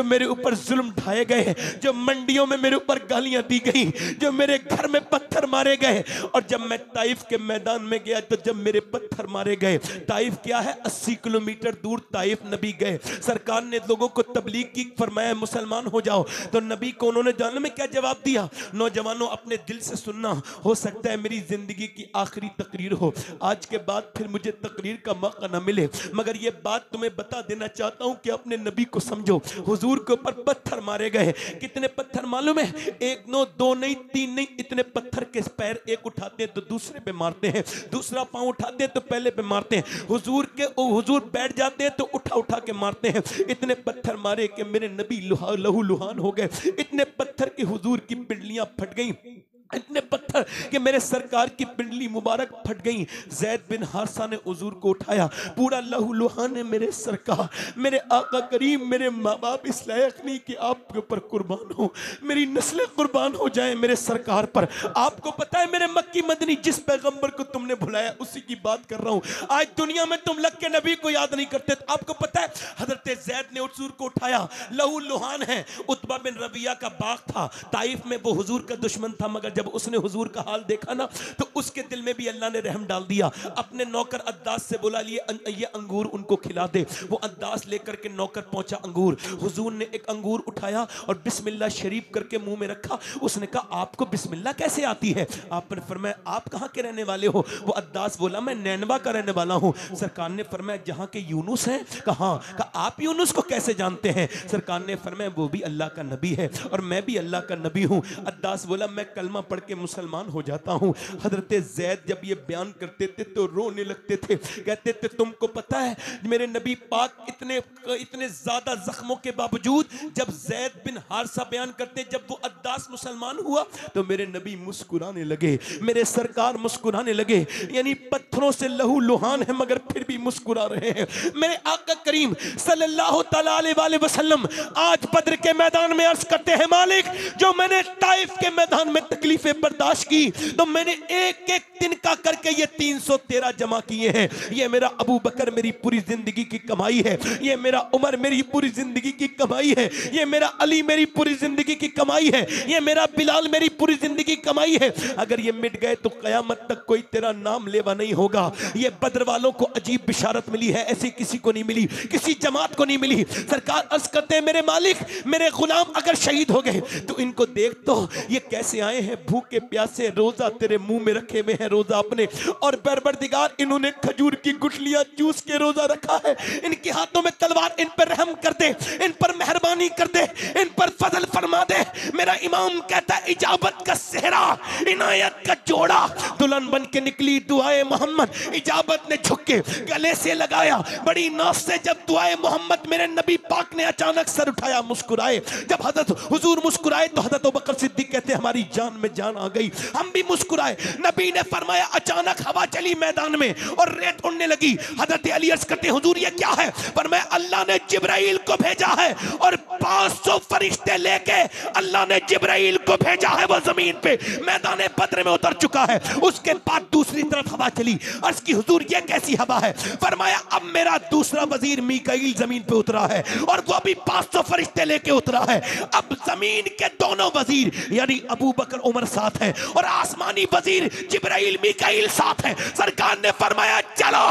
मेरे ऊपर जुल्म ढाए गए, जो मंडियों में मेरे ऊपर गालियां दी गई, जो मेरे घर में पत्थर मारे गए, और जब मैं ताइफ के मैदान में गया तो जब मेरे पत्थर मारे गए, ताइफ क्या है, 80 किलोमीटर दूर ताइफ नबी गए। सरकार ने लोगों को तबलीग की, फरमाया मुसलमान हो जाओ। तो नबी को उन्होंने जानने में क्या जवाब दिया? नौजवानों, अपने दिल से सुनना, हो सकता है मेरी जिंदगी की आखिरी तकरीर हो, आज के बाद फिर मुझे तकरीर का मौका न मिले, मगर ये बात तुम्हें बता देना चाहता हूं कि अपने नबी नबी को समझो। हुजूर के ऊपर पत्थर मारे गए। कितने पत्थर मालूम है? 1 नहीं 2 नहीं 3 नहीं, इतने पत्थर के पैर एक उठाते हैं तो दूसरे पे मारते हैं, दूसरा पांव उठाते हैं तो पहले पे मारते हैं। हुजूर बैठ जाते हैं तो उठा उठा के मारते हैं। इतने पत्थर मारे कि मेरे नबी लहू लुहान हो गए। इतने पत्थर की हुजूर की पिंडलियां फट गई। इतने पत्थर कि मेरे सरकार की पिंडली मुबारक फट गई। ज़ैद बिन हारिसा ने हुजूर को उठाया, पूरा लहू लुहान है। मेरे सरकार, मेरे आका करीम, मेरे माँ बाप इस लायक नहीं कि आपके ऊपर कुर्बान हो, मेरी नस्लें कुर्बान हो जाएं मेरे सरकार पर। आपको पता है मेरे मक्की मदनी जिस पैगंबर को तुमने भुलाया उसी की बात कर रहा हूँ। आज दुनिया में तुम लग के नबी को याद नहीं करते। तो आपको पता है हजरत ज़ैद ने हुजूर को उठाया, लहू लुहान है। उतबा बिन रबिया का बाग था ताइफ में, वो हुजूर का दुश्मन था, मगर जब उसने हुजूर का हाल देखा ना तो उसके दिल में भी अल्लाह ने रहम डाल दिया। अपने नौकर अद्दास से बोला ये अंगूर उनको खिला दे। वो अद्दास लेकर के नौकर पहुंचा अंगूर। हुजूर ने एक अंगूर उठाया और बिस्मिल्लाह शरीफ करके मुंह में रखा। उसने कहा आपको बिस्मिल्लाह कैसे आती है? आपने फरमाया आप कहाँ के रहने वाले हो? वो अद्दास बोला मैं नैनवा का रहने वाला हूँ। सरकार ने फरमाया जहाँ के यूनुस हैं? कहा आप यूनुस को कैसे जानते हैं? सरकार ने फरमाया वो भी अल्लाह का नबी है और मैं भी अल्लाह का नबी हूँ। अद्दास बोला मैं कलमा पढ़ के मुसलमान हो जाता हूँ। हजरत ज़ैद जब ये बयान करते थे तो रोने लगते थे। कहते थे तुमको पता है मेरे नबी पाक इतने ज्यादा जख्मों के बावजूद जब ज़ैद बिन हारिसा बयान करते, जब वो अद्दास मुसलमान हुआ तो मेरे नबी मुस्कुराने लगे, मेरे सरकार मुस्कुराने लगे। यानी पत्थरों से लहू लुहान है मगर फिर भी मुस्कुरा रहे हैं। मेरे आका करीम सल्लल्लाहु तआला अलैहि वसल्लम आज बद्र के मैदान में अर्ज करते हैं मालिक जो मैंने ताइफ के मैदान में तकलीफें बर्दाश्त की तो मैंने एक एक तिनका करके ये 313 जमा किए हैं। ये मेरा अबू बकर मेरी पूरी जिंदगी की कमाई है, ये मेरा उमर मेरी पूरी जिंदगी की कमाई है, ये मेरा अली मेरी पूरी जिंदगी की कमाई है, ये मेरा बिलाल मेरी पूरी जिंदगी की कमाई है। अगर ये मिट गए तो कयामत तक कोई तेरा नाम लेवा नहीं होगा। ये बद्र वालों को अजीब बिशारत मिली है, ऐसी किसी को नहीं मिली, किसी जमात को नहीं मिली। सरकार अर्ज करते हैं मेरे मालिक मेरे गुलाम अगर शहीद हो गए तो इनको देख तो ये कैसे आए हैं भूखे प्यासे, रोजा तेरे मुंह में रखे हुए हैं रोजा अपने, और परवरदिगार इन्होंने खजूर की गुठलियां चूस के रोजा रखा है। इनके हाथों में तलवार, इन पर रहम कर दे, इन पर मेहरबानी कर दे, इन पर फजल फरमा दे। मेरा इमाम कहता है इजाबत का सेहरा, इनायत का जोड़ा, दुल्हन बन के निकली दुआए मोहम्मद। इजाबत ने झुक के गले से लगाया बड़ी नाज से जब दुआए मोहम्मद, मेरे नबी पाक ने अचानक सर उठाया, मुस्कुराए। जब हजरत हुजूर मुस्कुराए तो हजरत अबू बकर सिद्दीक कहते हैं हमारी जान में जान आ गई, हम भी मुस्कुराए। नबी ने फरमाया अचानक हवा चली मैदान में और रेत उड़ने लगी। हजरत अली अर्ज करते हुजूर ये क्या है? फरमाया अल्लाह ने जिब्राइल को भेजा है और 500 फरिश्ते लेके अल्लाह ने जिब्राइल को भेजा है। वो जमीन पे मैदान बद्र में उतर चुका है। उसके बाद दूसरी तरफ हवा चली। अर्ज की हुजूर ये कैसी हवा है? फरमाया अब मेरा दूसरा वजीर मीकाईल जमीन पे उतरा है और वो भी 500 फरिश्ते लेके उतरा है। अब जमीन के दोनों वजीर यानी अबू बकर उमर साथ है और आसमानी वजीर जिब्राइल मीकाईल साथ है। सरकार ने फरमाया चलो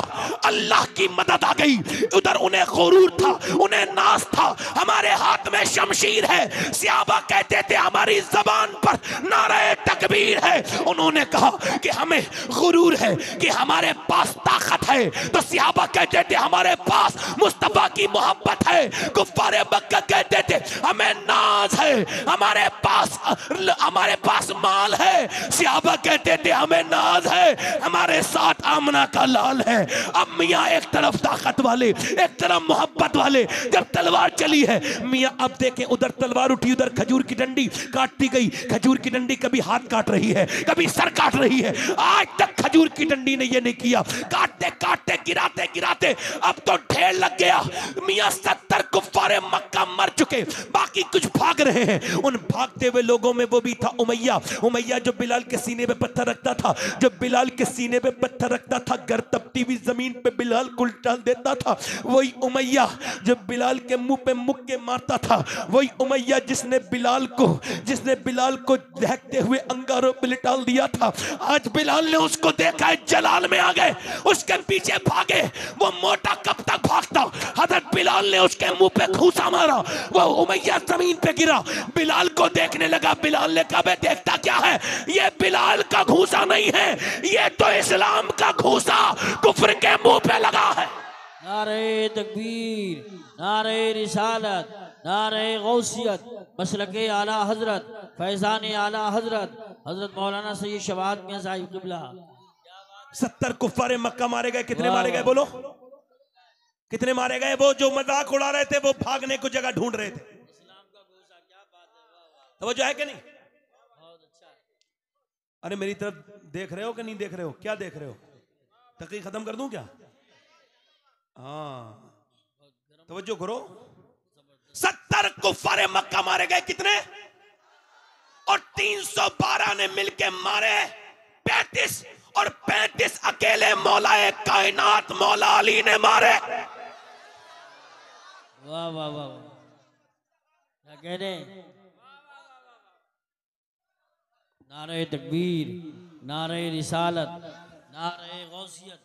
अल्लाह की मदद आ गई। उधर उन्हें गुरूर था, उन्हें नाज था, हमारे हाथ में शमशीर है। सहाबा कहते थे हमारी जबान पर नारे तकबीर है। उन्होंने कहा कि हमें गुरूर है कि हमारे पास ताकत है, तो सहाबा कहते थे हमारे पास मुस्तफा की मोहब्बत है। कुफ्फारे मक्का कहते थे हमें नाज है, हमारे पास माल है। सहाबा कहते थे हमें नाज है, हमारे साथ आमना का लाल है। अब मियाँ एक तरफ ताकत वाले, एक तरफ मोहब्बत वाले। जब तलवार चली है मियाँ अब देखें उधर तलवार उठी, उधर खजूर की डंडी काटती गई। खजूर की डंडी कभी हाथ काट रही है, कभी सर काट रही है। आज तक खजूर की डंडी ने यह नहीं किया। काटते काटते गिराते गिराते अब तो ढेर लग गया। मियाँ 70 कुफ्फारे मक्का मर चुके, बाकी कुछ भाग रहे हैं। उन भागते हुए लोगों में वो भी था उमैया जो बिलाल के सीने पे पत्थर रखता था, जो बिलाल के सीने पे पत्थर रखता था, गर तपती हुई जमीन पे बिलाल को डाल देता था। वही उमैया जो बिलाल के मुंह पे मुक्के मारता था, वही उमैया जिसने बिलाल को दहकते हुए अंगारों पे लिटाल दिया था। आज बिलाल ने उसको देखा है, जलाल में आ गए, उसके पीछे भागे। वो मोटा कब तक भागता? हजरत बिलाल ने उसके मुंह पे घूसा मारा, वो उमैया जमीन पे गिरा। बिलाल को देखने लगा। बिलाल ने कहा मैं देखता क्या है? ये बिलाल का घूसा नहीं है, ये तो इस्लाम का घूसा कुफ्र के मुंह पे लगा है। नारे तकबीर, नारे रिसालत, नारे गौसियत, मसलके आला हजरत, फैजान आला हजरत, हजरत मौलाना सैयद शवाद मियां साहिब क़िबला। 70 कुफ्फारे मक्का मारे गए। कितने मारे गए बोलो? कितने मारे गए? वो जो मजाक उड़ा रहे थे, वो भागने को जगह ढूंढ रहे थे। तो वो जो है कि नहीं? अरे मेरी तरफ देख रहे हो कि नहीं देख रहे हो? क्या देख रहे हो? तकी खत्म कर दूं क्या? हाँ, तवज्जो करो। 70 कुफ्फारे मक्का मारे गए। कितने? और 312 ने मिलके मारे 35, और 35 अकेले मौलाए कायनात मौला अली ने मारे। वाह वाह वाह, क्या कह रहे? नारे तकबीर, नारे रिसालत, नारे गौसियत,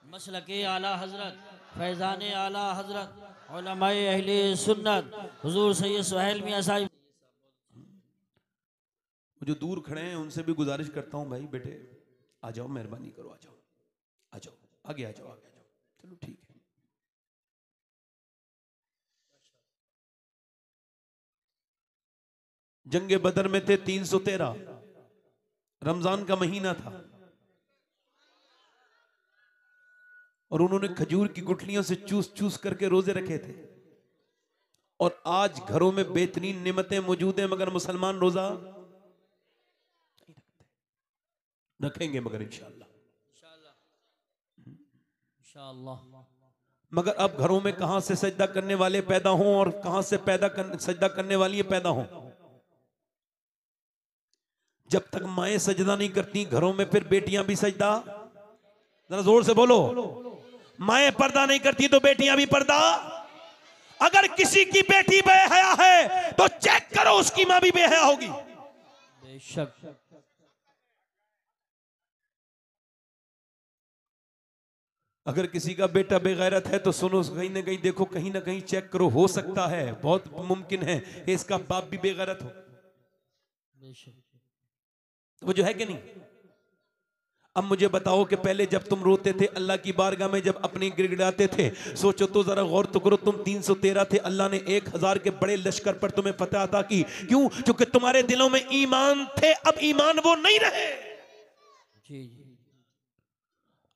मसलके आला हजरत, फैजान आला हजरत, उलमाए अहले सुन्नत, हुजूर सैयद सुहैल मियां साहिब। जो दूर खड़े हैं उनसे भी गुजारिश करता हूं, भाई बेटे आ जाओ, मेहरबानी करो, आ जाओ, आ जाओ, आगे आ जाओ, आगे आ जाओ। चलो ठीक है। जंगे बदर में थे 313, रमजान का महीना था, और उन्होंने खजूर की गुठलियों से चूस चूस करके रोजे रखे थे। और आज घरों में बेहतरीन निमतें मौजूद हैं, मगर मुसलमान रोजा रखेंगे, मगर इंशाअल्लाह। मगर अब घरों में कहां से सजदा करने वाले पैदा हों और कहां से सजदा करने वाली पैदा हों। जब तक माएं सजदा नहीं करती घरों में, फिर बेटियां भी सजदा, जरा जोर से बोलो, माएं पर्दा नहीं करती तो बेटियां भी पर्दा। अगर किसी की बेटी बेहया है तो चेक करो उसकी मां भी बेहया होगी। बेशक। अगर किसी का बेटा बेगैरत है तो सुनो, कहीं ना कहीं देखो, कहीं ना कहीं चेक करो, हो सकता है, बहुत मुमकिन है कि इसका बाप भी बेगैरत हो। तो वो जो है कि नहीं। अब मुझे बताओ कि पहले जब तुम रोते थे अल्लाह की बारगाह में, जब अपने गिड़गिड़ाते थे, सोचो तो जरा गौर तो करो, तुम 313 थे, अल्लाह ने 1000 के बड़े लश्कर पर तुम्हें फतह अता की। क्यों? क्योंकि तुम्हारे दिलों में ईमान थे, अब ईमान वो नहीं रहे। जी।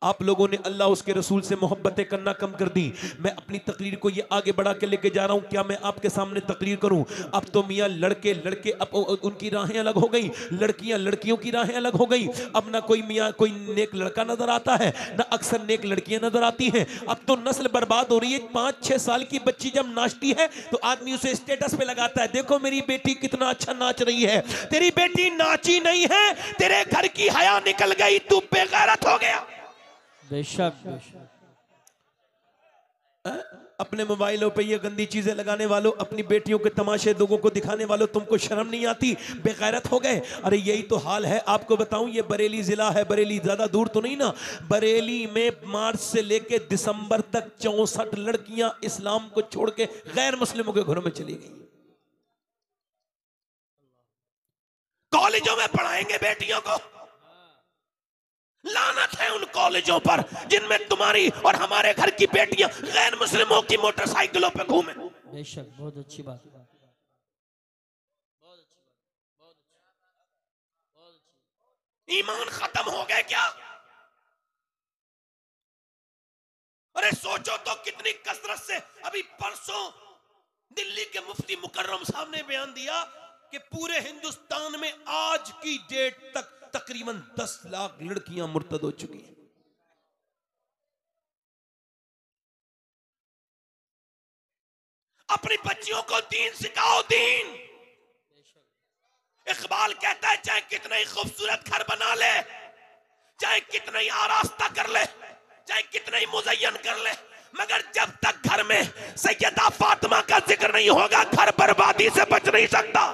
आप लोगों ने अल्लाह उसके रसूल से मोहब्बतें करना कम कर दी। मैं अपनी तकरीर को ये आगे बढ़ा के लेके जा रहा हूं। क्या मैं आपके सामने तकरीर करूं? अब तो मियां लड़के अब उनकी राहें अलग हो गई, लड़कियां लड़कियों की राहें अलग हो गई। अब ना कोई मियां कोई नेक लड़का नजर आता है, ना अक्सर नेक लड़कियां नजर आती हैं। अब तो नस्ल बर्बाद हो रही है। 5-6 साल की बच्ची जब नाचती है तो आदमी उसे स्टेटस पे लगाता है, देखो मेरी बेटी कितना अच्छा नाच रही है। तेरी बेटी नाची नहीं है, तेरे घर की हया निकल गई, तू बेगैरत हो गया। बेशक बेशक। अपने मोबाइलों पे ये गंदी चीजें लगाने वालों, अपनी बेटियों के तमाशे लोगों को दिखाने वालों, तुमको शर्म नहीं आती? बेगैरत हो गए। अरे यही तो हाल है। आपको बताऊं, ये बरेली जिला है, बरेली ज्यादा दूर तो नहीं ना। बरेली में मार्च से लेके दिसंबर तक 64 लड़कियां इस्लाम को छोड़ के गैर मुस्लिमों के घरों में चली गई। कॉलेजों में पढ़ाएंगे बेटियों को। लानत है उन कॉलेजों पर जिनमें तुम्हारी और हमारे घर की बेटियां गैर मुस्लिमों की मोटरसाइकिलों पे घूमे। बेशक, बहुत अच्छी बात। ईमान खत्म हो गए क्या? अरे सोचो तो कितनी कसरत से। अभी परसों दिल्ली के मुफ्ती मुकर्रम साहब ने बयान दिया कि पूरे हिंदुस्तान में आज की डेट तक तकरीबन 10 लाख लड़कियां मुर्तद हो चुकी हैं। अपनी बच्चियों को दीन सिखाओ, दीन। इकबाल कहता है चाहे कितना ही खूबसूरत घर बना ले, चाहे कितना ही आरास्ता कर ले, चाहे कितना ही मुज़य्यन कर ले, मगर जब तक घर में सैयदा फातिमा का जिक्र नहीं होगा, घर बर्बादी से बच नहीं सकता।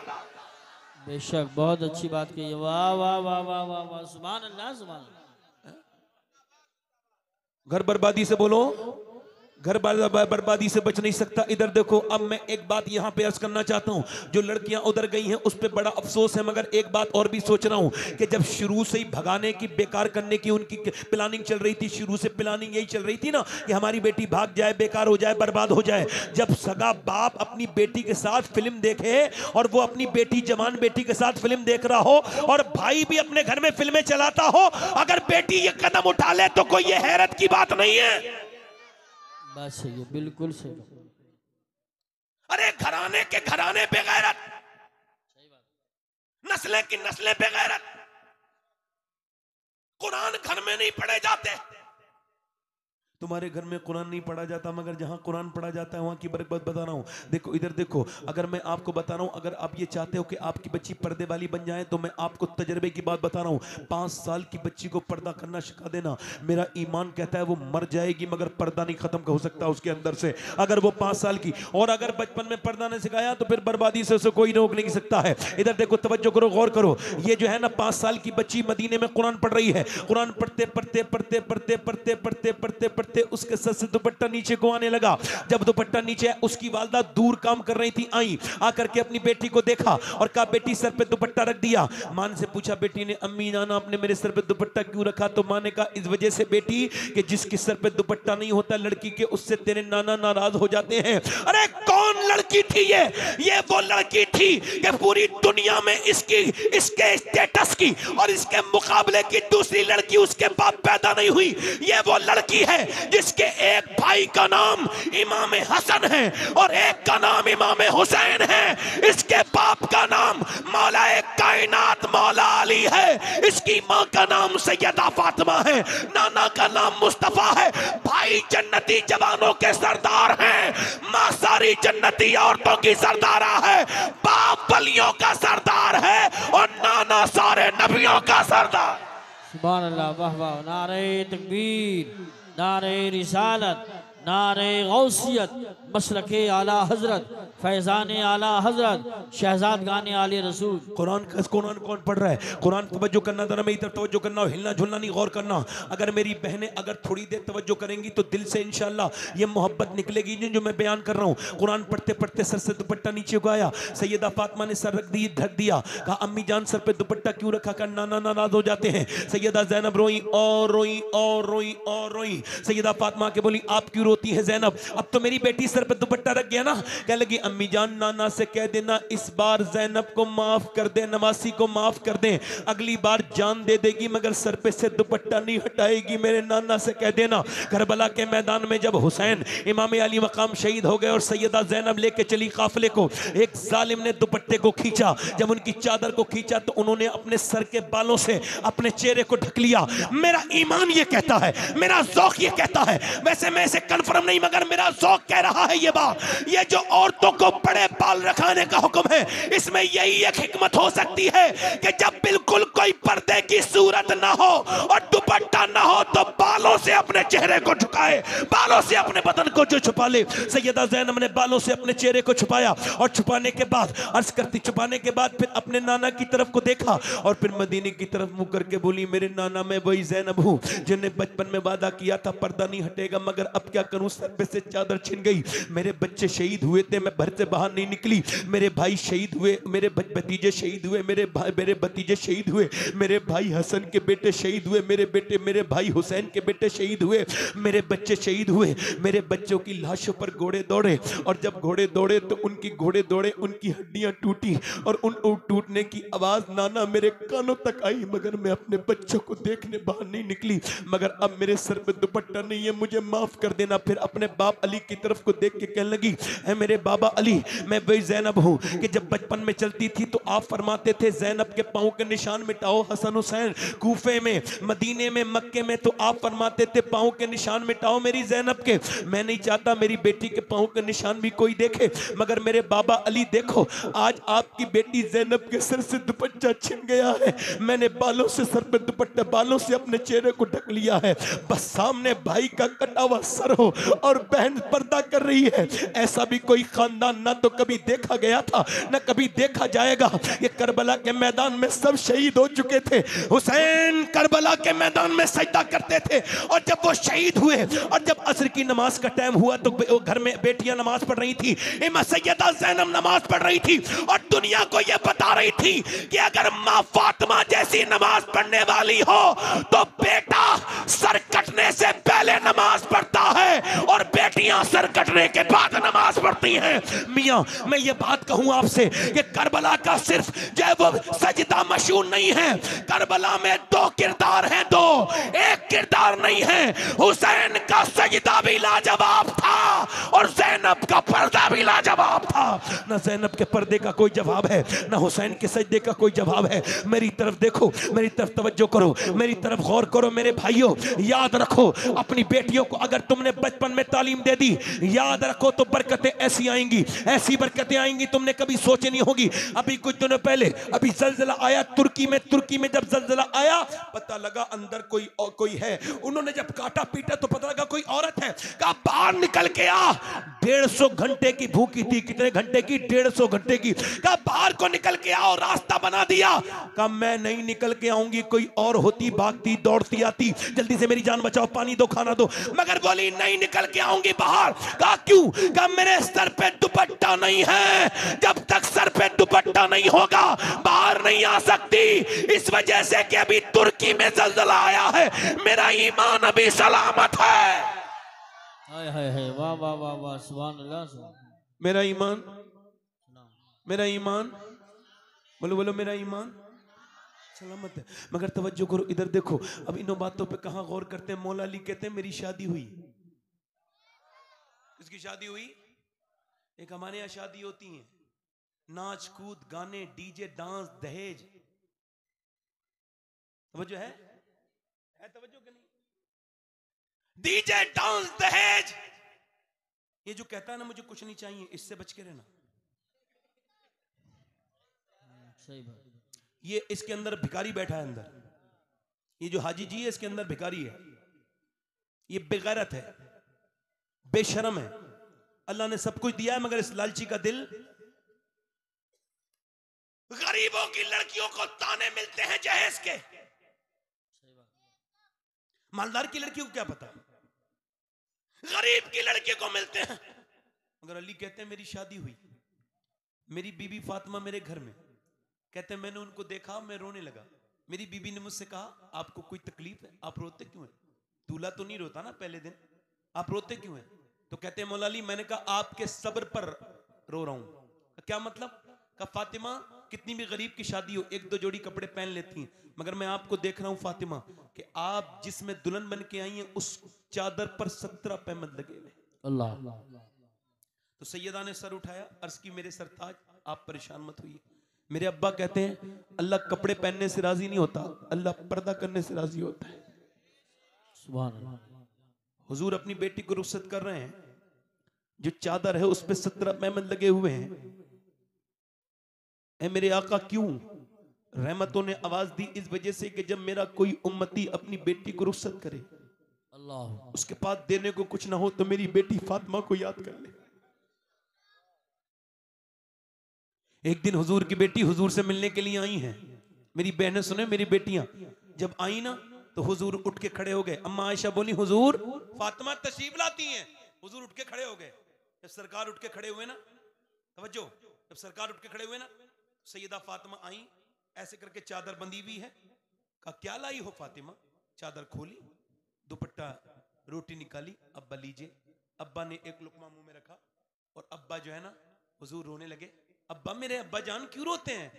बेशक, बहुत अच्छी बात कही। वाह वाह वाह वाह वाह वाह, सुभान अल्लाह, सुभान अल्लाह। घर बर्बादी से बोलो, घर बर्बादी से बच नहीं सकता। इधर देखो, अब मैं एक बात यहां पे अर्ज करना चाहता हूं, जो लड़कियां उधर गई हैं उस पे बड़ा अफसोस है, मगर एक बात और भी सोच रहा हूं कि जब शुरू से ही भगाने की, बेकार करने की उनकी प्लानिंग चल रही थी, शुरू से प्लानिंग यही चल रही थी ना कि हमारी बेटी भाग जाए, बेकार हो जाए, बर्बाद हो जाए। जब सगा बाप अपनी बेटी के साथ फिल्म देखे और वो अपनी बेटी, जवान बेटी के साथ फिल्म देख रहा हो, और भाई भी अपने घर में फिल्में चलाता हो, अगर बेटी ये कदम उठा ले तो कोई ये हैरत की बात नहीं है। बात सही है, बिल्कुल सही। अरे घराने के घराने बेगैरत, नस्लें की नस्लें बेगैरत, कुरान घर में नहीं पढ़े जाते। तुम्हारे घर में कुरान नहीं पढ़ा जाता, मगर जहां कुरान पढ़ा जाता है वहां की बरकत बता रहा हूं। देखो इधर देखो, अगर मैं आपको बता रहा हूं, अगर आप ये चाहते हो कि आपकी बच्ची पर्दे वाली बन जाए, तो मैं आपको तजर्बे की बात बता रहा हूं। 5 साल की बच्ची को पर्दा करना सिखा देना, मेरा ईमान कहता है वो मर जाएगी मगर पर्दा नहीं खत्म हो सकता उसके अंदर से, अगर वो 5 साल की। और अगर बचपन में पर्दा नहीं सिखाया तो फिर बर्बादी से उसे कोई रोक नहीं सकता है। इधर देखो, तवज्जो करो, गौर करो, ये जो है ना 5 साल की बच्ची मदीने में कुरान पढ़ रही है। कुरान पढ़ते पढ़ते पढ़ते पढ़ते पढ़ते पढ़ते पढ़ते पढ़ते उसके सर से दुपट्टा नीचे को आने लगा। जब दुपट्टा नीचे, उसकी वालदा दूर काम कर रही थी, आई आकर के अपनी बेटी को देखा और कहा बेटी सर पे दुपट्टा रख दिया। मां से पूछा बेटी ने, अम्मी नाना आपने मेरे सर पे दुपट्टा क्यों रखा? तो मां ने कहा इस वजह से बेटी कि जिसके सर पे दुपट्टा नहीं होता लड़की के, उससे तेरे नाना नाराज हो जाते हैं। अरे कौन लड़की थी ये वो लड़की थी कि पूरी दुनिया में इसके स्टेटस की और इसके मुकाबले की दूसरी लड़की उसके बाप पैदा नहीं हुई। ये वो लड़की है जिसके एक भाई का नाम इमाम हसन है और एक का नाम इमाम हुसैन है। इसके बाप का नाम मौला कायनात मौला अली है। इसकी मां का नाम सैयदा फातिमा है। नाना का नाम मुस्तफा है। भाई जन्नती जवानों के सरदार हैं, मां सारी जन्नती औरतों की सरदारा है। बाप वलियों का सरदार है और नाना सारे नबियों का सरदार। सुभान अल्लाह, वाह वाह, नारे तकबीर, नारे रिसालत, नारे गौसियत, मसलके आला हजरत, फैजान आला हजरत, शहजाद गाने आले रसूल। कुरान कौन पढ़ रहा है? कुरान तवज्जो करना, जरा मेरी तरफ तवज्जो करना, हिलना झुलना नहीं, गौर करना। अगर मेरी बहनें अगर थोड़ी देर तवज्जो करेंगी तो दिल से इंशाअल्लाह ये मोहब्बत निकलेगी जो मैं बयान कर रहा हूँ। कुरान पढ़ते पढ़ते सर से दुपट्टा नीचे को आया। सैयदा फातिमा ने सर ढक दिया। कहा अम्मी जान सर पे दुपट्टा क्यों रखा? कर नाना नाराज हो जाते हैं। सैयदा ज़ैनब रोई और रोई और रोई और रोई। सैयदा फातिमा के बोली आप क्यों रोती है ज़ैनब? अब तो मेरी बेटी सर पे दुपट्टा रख गया ना। कह लगी अम्मी जान नाना से कह देना इस बार ज़ैनब को माफ कर दे, नवासी को माफ कर दे, अगली बार जान दे देगी मगर सर पे से दुपट्टा नहीं हटाएगी, मेरे नाना से कह देना। करबला के मैदान में जब हुसैन इमाम अली मकाम शहीद हो गए और सैयदा ज़ैनब लेके चली काफिले को, एक जालिम ने दुपट्टे को खींचा। जब उनकी चादर को खींचा तो उन्होंने अपने सर के बालों से अपने चेहरे को ढक लिया। मेरा ईमान ये कहता है, मेरा ज़ौक़ ये कहता है, वैसे मैं इसे कन्फर्म नहीं मगर मेरा ज़ौक़ कह रहा है ये बात, ये जो औरतों को बड़े बाल रखाने का हुक्म है, इसमें यही एक हिकमत हो सकती है कि जब बिल्कुल कोई पर्दे की सूरत ना हो और दुपट्टा ना हो तो बालों से अपने चेहरे को झुकाए, बालों से अपने बदन को जो छुपा ले। सैयदा ज़ैनब ने बालों से अपने चेहरे को छुपाया और छुपाने के बाद अर्ज करती, छुपाने के बाद फिर अपने नाना की तरफ को देखा और फिर मदीने की तरफ मुंह करके बोली मेरे नाना मैं वही ज़ैनब हूँ जिन्होंने बचपन में वादा किया था पर्दा नहीं हटेगा, मगर अब क्या करूँ, सर पे से चादर छिन गई। मेरे बच्चे शहीद हुए थे, मैं घर से बाहर नहीं निकली, मेरे भाई शहीद हुए, मेरे भतीजे शहीद हुए, मेरे भतीजे शहीद हुए, मेरे भाई हसन के बेटे शहीद हुए, मेरे भाई हुसैन के बेटे शहीद हुए, मेरे बच्चे शहीद हुए। मेरे बच्चों की लाशों पर घोड़े दौड़े और जब घोड़े दौड़े तो घोड़े दौड़े उनकी हड्डियां टूटी और उन टूटने की आवाज नाना मेरे कानों तक आई, मगर मैं अपने बच्चों को देखने बाहर नहीं निकली। मगर अब मेरे सर पे दुपट्टा नहीं है, मुझे माफ कर देना। फिर अपने बाप अली की तरफ को देख के कहने लगी है मेरे बाबा अली मैं वही ज़ैनब हूँ कि जब बचपन में चलती थी तो आप फरमाते थे ज़ैनब के पाँव के निशान मिटाओ। हसन हुसैन कूफे में, मदीने में, मक्के में तो आप फरमाते थे पाँव के निशान मिटाओ मेरी ज़ैनब के। मैं नहीं चाहता मेरी बेटी के पाँव के निशान भी कोई देखे, मगर मेरे बाबा अली देखो आज आपकी बेटी ज़ैनब के सर से दुपट्टा छिन गया है, मैंने बालों से सर पे दुपट्टा, बालों से अपने चेहरे को ढक लिया है। बस सामने भाई का कटा हुआ सर हो और बहन पर्दा कर रही है, ऐसा भी कोई खानदान ना तो कभी देखा गया था ना कभी देखा जाएगा। ये करबला के मैदान में सब शहीद हो चुके थे। हुसैन करबला के मैदान में सजदा करते थे और जब वो शहीद हुए और जब असर की नमाज का टाइम हुआ तो घर में बेटियां नमाज पढ़ रही थी, इमाम सैयदा ज़ैनब नमाज पढ़ रही थी और दुनिया को यह बता रही थी कि अगर माँ फातिमा जैसी नमाज पढ़ने वाली हो तो बेटा सर कटने से पहले नमाज पढ़ता है और बेटियां सर कटने के बाद नमाज पढ़ती हैं। मियां मैं ये बात कहूं आपसे कि करबला का सिर्फ जो है वो सजदा मशहूर नहीं है, करबला में दो किरदार हैं, दो, एक किरदार नहीं है। हुसैन का सजदा भी लाजवाब था और ज़ैनब का पर्दा भी लाजवाब था। ना ज़ैनब के पर्दे का कोई जवाब है, ना हुसैन के सजदे का कोई जवाब है। मेरी तरफ देखो, मेरी तरफ तवज्जो करो, मेरी तरफ गौर करो मेरे भाइयों। याद रखो अपनी बेटियों को अगर तुमने बचपन में तालीम दे दी, याद रखो तो बरकतें ऐसी आएंगी, ऐसी बरकतें आएंगी तुमने कभी सोचे नहीं होगी। अभी कुछ दिनों पहले अभी जलजला आया तुर्की में जब जलजला आया पता लगा अंदर कोई है। उन्होंने जब काटा पीटा तो पता लगा कोई औरत है। कहा बाहर निकल के आ। 150 घंटे की भूखी थी। कितने घंटे की? 150 घंटे की। कहा बाहर को निकल के आओ, रास्ता बना दिया। कहा मैं नहीं निकल के आऊंगी, कोई और होती भागती दौड़ती आती, जल्दी से मेरी जान बचाओ, पानी दो, खाना दो, मगर बोली नहीं निकल के आऊंगी बाहर। कहा क्यों? कहा मेरे सर पे दुपट्टा नहीं है, जब तक सर पे दुपट्टा नहीं होगा बाहर नहीं आ सकती, इस वजह से कि अभी तुर्की में जलजला आया है, मेरा ईमान अभी सलामत है। हाय हाय हाय, वाह वाह वाह वाह, सुभान अल्लाह। मेरा ईमान, मेरा ईमान, बोलो बोलो, मेरा ईमान सलामत है। मगर तवज्जो करो, इधर देखो। अब इन बातों पे कहां गौर करते हैं। मौला अली कहते हैं मेरी शादी हुई। किसकी शादी हुई? एक हमारे यहाँ शादी होती है, नाच कूद गाने डीजे डांस दहेज। तवज्जो है तवज्जो के नहीं? डीजे डांस दहेज, ये जो कहता है ना मुझे कुछ नहीं चाहिए, इससे बच के रहना। सही बात। ये इसके अंदर भिखारी बैठा है अंदर, ये जो हाजी जी है इसके अंदर भिखारी है। ये बेगैरत है, बेशरम है। अल्लाह ने सब कुछ दिया है मगर इस लालची का दिल। गरीबों की लड़कियों को ताने मिलते हैं जहेज के, मालदार की लड़कियों को क्या पता, गरीब की लड़के को मिलते हैं। मगर अली कहते हैं मेरी शादी हुई, मेरी बीबी फातिमा मेरे घर में, कहते हैं मैंने उनको देखा, मैं रोने लगा। मेरी बीबी ने मुझसे कहा आपको कोई तकलीफ है, आप रोते क्यों हैं? दूल्हा तो नहीं रोता ना पहले दिन, आप रोते क्यों हैं? तो कहते हैं मौला अली मैंने कहा आपके सब्र पर रो रहा हूं। क्या मतलब? कहा फातिमा कितनी भी गरीब की शादी हो एक दो जोड़ी कपड़े पहन लेती हैं, मगर मैं आपको देख रहा हूं फातिमा कि आप जिसमें दुल्हन बन के आई हैं उस चादर पर 17 पैमद लगे हुए। अल्लाह। तो सैयदा ने सर उठाया, अर्ज की मेरे सरताज आप परेशान मत होइए। मेरे अब्बा कहते हैं अल्लाह कपड़े पहनने से राजी नहीं होता, अल्लाह पर्दा करने से राजी होता है। सुभान अल्लाह। हुजूर अपनी बेटी को रुखसत कर रहे हैं, जो चादर है उस पे 17 पैमद लगे हुए हैं। ऐ मेरे आका क्यों? रहमतों ने आवाज दी इस वजह से कि जब मेरा कोई उम्मती अपनी बेटी को रुखसत करे, अल्लाह, उसके पास देने को कुछ ना हो तो मेरी बेटी फातिमा को याद कर ले। एक दिन हुजूर की बेटी हुजूर से मिलने के लिए आई हैं। मेरी बहनें सुने, मेरी बेटियां जब आई ना तो हुजूर उठ के खड़े हो गए। अम्मा आयशा बोली हुजूर फातिमा तशरीफ लाती हैं। हुजूर उठ के खड़े हो गए। जब सरकार उठ के खड़े हुए ना, तवज्जो, जब सरकार उठ के खड़े हुए ना, सैयदा फातिमा आई, ऐसे करके चादर बंधी हुई है। कहा क्या लाई हो फातिमा? चादर खोली, दुपट्टा, रोटी निकाली, अब्बा लीजिए। अब्बा ने एक लुकमा मुंह में रखा और अब्बा जो है ना हुजूर रोने लगे। अब्बा मेरे अब्बा जान क्यों रोते हैं?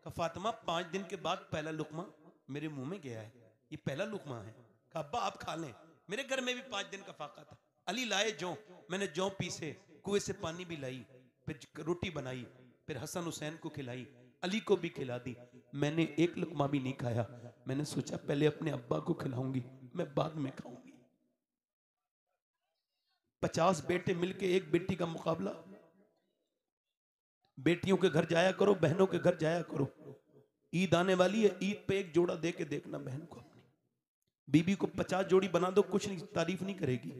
कहा फातिमा 5 दिन के बाद पहला लुकमा मेरे मुंह में गया है, ये पहला लुकमा है। कहा अब्बा आप खा लें, मेरे घर में भी 5 दिन का फाका था। अली लाए जौ, मैंने जौ पीसे, कुएं से पानी भी लाई, फिर रोटी बनाई, फिर हसन हुसैन को खिलाई, अली को भी खिला दी। मैंने एक लुकमा भी नहीं खाया। मैंने सोचा पहले अपने अब्बा को खिलाऊंगी, मैं बाद में खाऊंगी। 50 बेटे मिलके एक बेटी का मुकाबला। बेटियों के घर जाया करो, बहनों के घर जाया करो। ईद आने वाली है, ईद पे एक जोड़ा दे के देखना बहन को अपनी। बीबी को 50 जोड़ी बना दो, कुछ नहीं, तारीफ नहीं करेगी,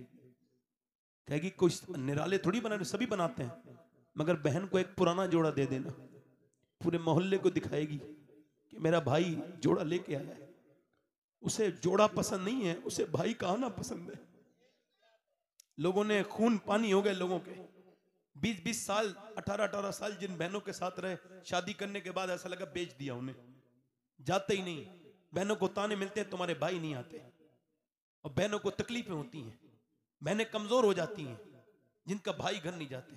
कहेगी कुछ निराले थोड़ी बना, सभी बनाते हैं। मगर बहन को एक पुराना जोड़ा दे देना, पूरे मोहल्ले को दिखाएगी कि मेरा भाई जोड़ा लेके आया है। उसे जोड़ा पसंद नहीं है, उसे भाई का आना पसंद है। लोगों ने खून पानी हो गए लोगों के, 20-20 साल 18-18 साल जिन बहनों के साथ रहे, शादी करने के बाद ऐसा लगा बेच दिया उन्हें, जाते ही नहीं। बहनों को ताने मिलते हैं तुम्हारे भाई नहीं आते, और बहनों को तकलीफें होती हैं, बहनें कमजोर हो जाती हैं जिनका भाई घर नहीं जाते।